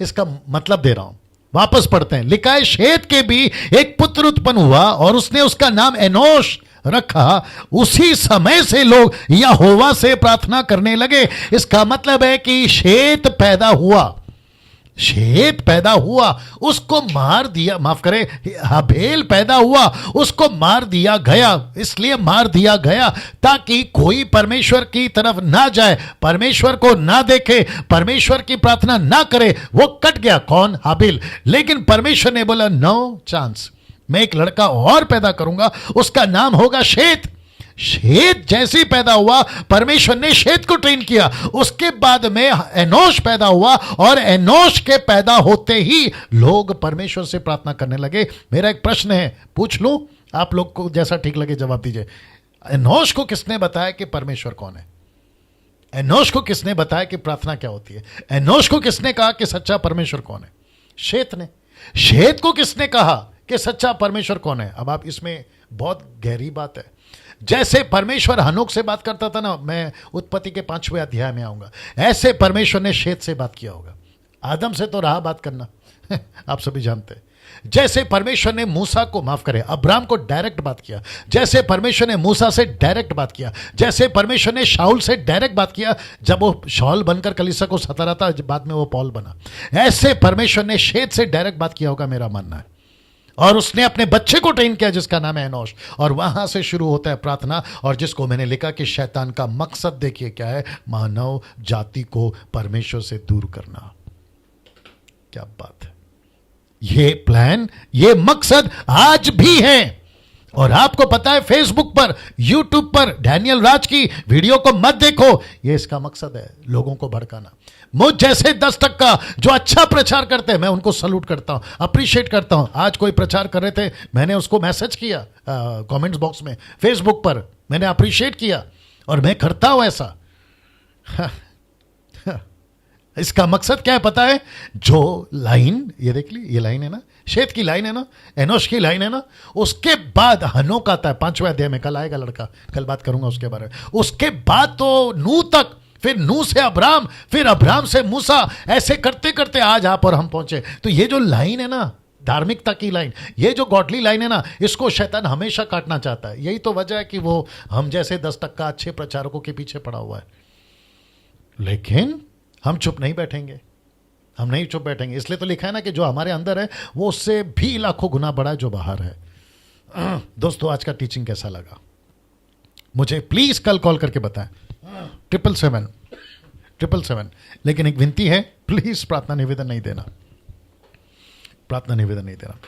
इसका मतलब दे रहा हूं। वापस पढ़ते हैं, लिखा है, शेत के भी एक पुत्र उत्पन्न हुआ और उसने उसका नाम एनोश रखा। उसी समय से लोग यहोवा से प्रार्थना करने लगे। इसका मतलब है कि शेत पैदा हुआ, शेत पैदा हुआ, उसको मार दिया, माफ करे, हाबेल पैदा हुआ, उसको मार दिया गया। इसलिए मार दिया गया ताकि कोई परमेश्वर की तरफ ना जाए, परमेश्वर को ना देखे, परमेश्वर की प्रार्थना ना करे। वो कट गया, कौन? हाबेल। लेकिन परमेश्वर ने बोला, नो चांस, मैं एक लड़का और पैदा करूंगा, उसका नाम होगा शेत। शेत जैसे ही पैदा हुआ, परमेश्वर ने शेत को ट्रेन किया। उसके बाद में एनोश पैदा हुआ, और एनोश के पैदा होते ही लोग परमेश्वर से प्रार्थना करने लगे। मेरा एक प्रश्न है, पूछ लूं, आप लोग को जैसा ठीक लगे जवाब दीजिए। एनोश को किसने बताया कि परमेश्वर कौन है? एनोश को किसने बताया कि प्रार्थना क्या होती है? एनोश को किसने कहा कि सच्चा परमेश्वर कौन है? शेत ने। शेत को किसने कहा कि सच्चा परमेश्वर कौन है? अब आप, इसमें बहुत गहरी बात है। जैसे परमेश्वर हनोक से बात करता था ना, मैं उत्पत्ति के 5वें अध्याय में आऊंगा, ऐसे परमेश्वर ने शेत से बात किया होगा। आदम से तो रहा बात करना आप सभी जानते हैं। जैसे परमेश्वर ने मूसा को, माफ करें, अब्राम को डायरेक्ट बात किया, जैसे परमेश्वर ने मूसा से डायरेक्ट बात किया, जैसे परमेश्वर ने शाऊल से डायरेक्ट बात किया जब वो शाऊल बनकर कलीसिया को सता रहा था, बाद में वो पौल बना, ऐसे परमेश्वर ने शेत से डायरेक्ट बात किया होगा, मेरा मानना है। और उसने अपने बच्चे को ट्रेन किया जिसका नाम है एनोश, और वहां से शुरू होता है प्रार्थना। और जिसको मैंने लिखा कि शैतान का मकसद देखिए क्या है, मानव जाति को परमेश्वर से दूर करना। क्या बात है, ये प्लान, ये मकसद आज भी है, और आपको पता है फेसबुक पर, यूट्यूब पर डैनियल राज की वीडियो को मत देखो, ये इसका मकसद है लोगों को भड़काना। मुझ जैसे 10 टक्का जो अच्छा प्रचार करते हैं मैं उनको सल्यूट करता हूं, अप्रिशिएट करता हूं। आज कोई प्रचार कर रहे थे, मैंने उसको मैसेज किया कमेंट्स बॉक्स में, फेसबुक पर मैंने अप्रिशिएट किया, और मैं करता हूं ऐसा। इसका मकसद क्या है पता है? जो लाइन, ये देख ली, ये लाइन है ना, शेत की लाइन है ना, एनोश की लाइन है ना, उसके बाद हनोक आता है 5वें अध्याय में, कल आएगा लड़का, कल बात करूंगा उसके बारे में। उसके बाद तो नूह तक, फिर नूह से अब्राम, फिर अब्राम से मूसा, ऐसे करते करते आज आप और हम पहुंचे। तो ये जो लाइन है ना, धार्मिकता की लाइन, ये जो गॉडली लाइन है ना, इसको शैतान हमेशा काटना चाहता है। यही तो वजह है कि वो हम जैसे 10 टक्का अच्छे प्रचारकों के पीछे पड़ा हुआ है। लेकिन हम चुप नहीं बैठेंगे, हम नहीं चुप बैठेंगे। इसलिए तो लिखा है ना कि जो हमारे अंदर है वो उससे भी लाखों गुना बड़ा है जो बाहर है। दोस्तों, आज का टीचिंग कैसा लगा मुझे प्लीज कल कॉल करके बताएं, 777। लेकिन एक विनती है, प्लीज प्रार्थना निवेदन नहीं देना, प्रार्थना निवेदन नहीं देना।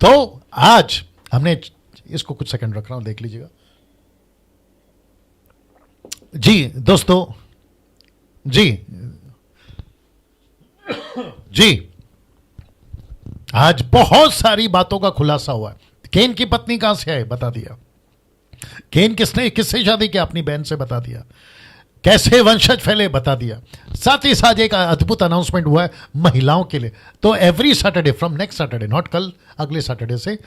तो आज हमने इसको कुछ सेकंड रख रहा हूं, देख लीजिएगा जी दोस्तों। जी आज बहुत सारी बातों का खुलासा हुआ है। केन की पत्नी कहां से है बता दिया, केन किससे शादी किया, अपनी बहन से बता दिया, कैसे वंशज फैले बता दिया। साथ ही साथ एक अद्भुत अनाउंसमेंट हुआ है महिलाओं के लिए। तो every Saturday from next Saturday, not कल, अगले सैटरडे से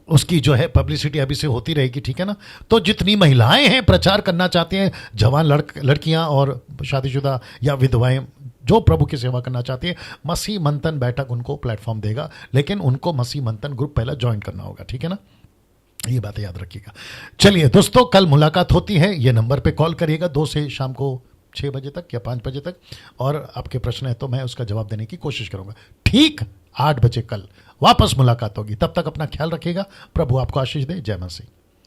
उसकी जो है पब्लिसिटी अभी से होती रहेगी, ठीक है ना। तो जितनी महिलाएं हैं प्रचार करना चाहती हैं, जवान लड़कियां और शादीशुदा या विधवाएं जो प्रभु की सेवा करना चाहती है, मसीह मंथन बैठक उनको प्लेटफॉर्म देगा, लेकिन उनको मसीह मंथन ग्रुप पहले ज्वाइन करना होगा, ठीक है ना। ये बातें याद रखिएगा। चलिए दोस्तों, कल मुलाकात होती है, ये नंबर पे कॉल करिएगा 2 से शाम को 6 बजे तक या 5 बजे तक, और आपके प्रश्न है तो मैं उसका जवाब देने की कोशिश करूंगा। ठीक 8 बजे कल वापस मुलाकात होगी। तब तक अपना ख्याल रखिएगा। प्रभु आपको आशीष दे। जय मसीह।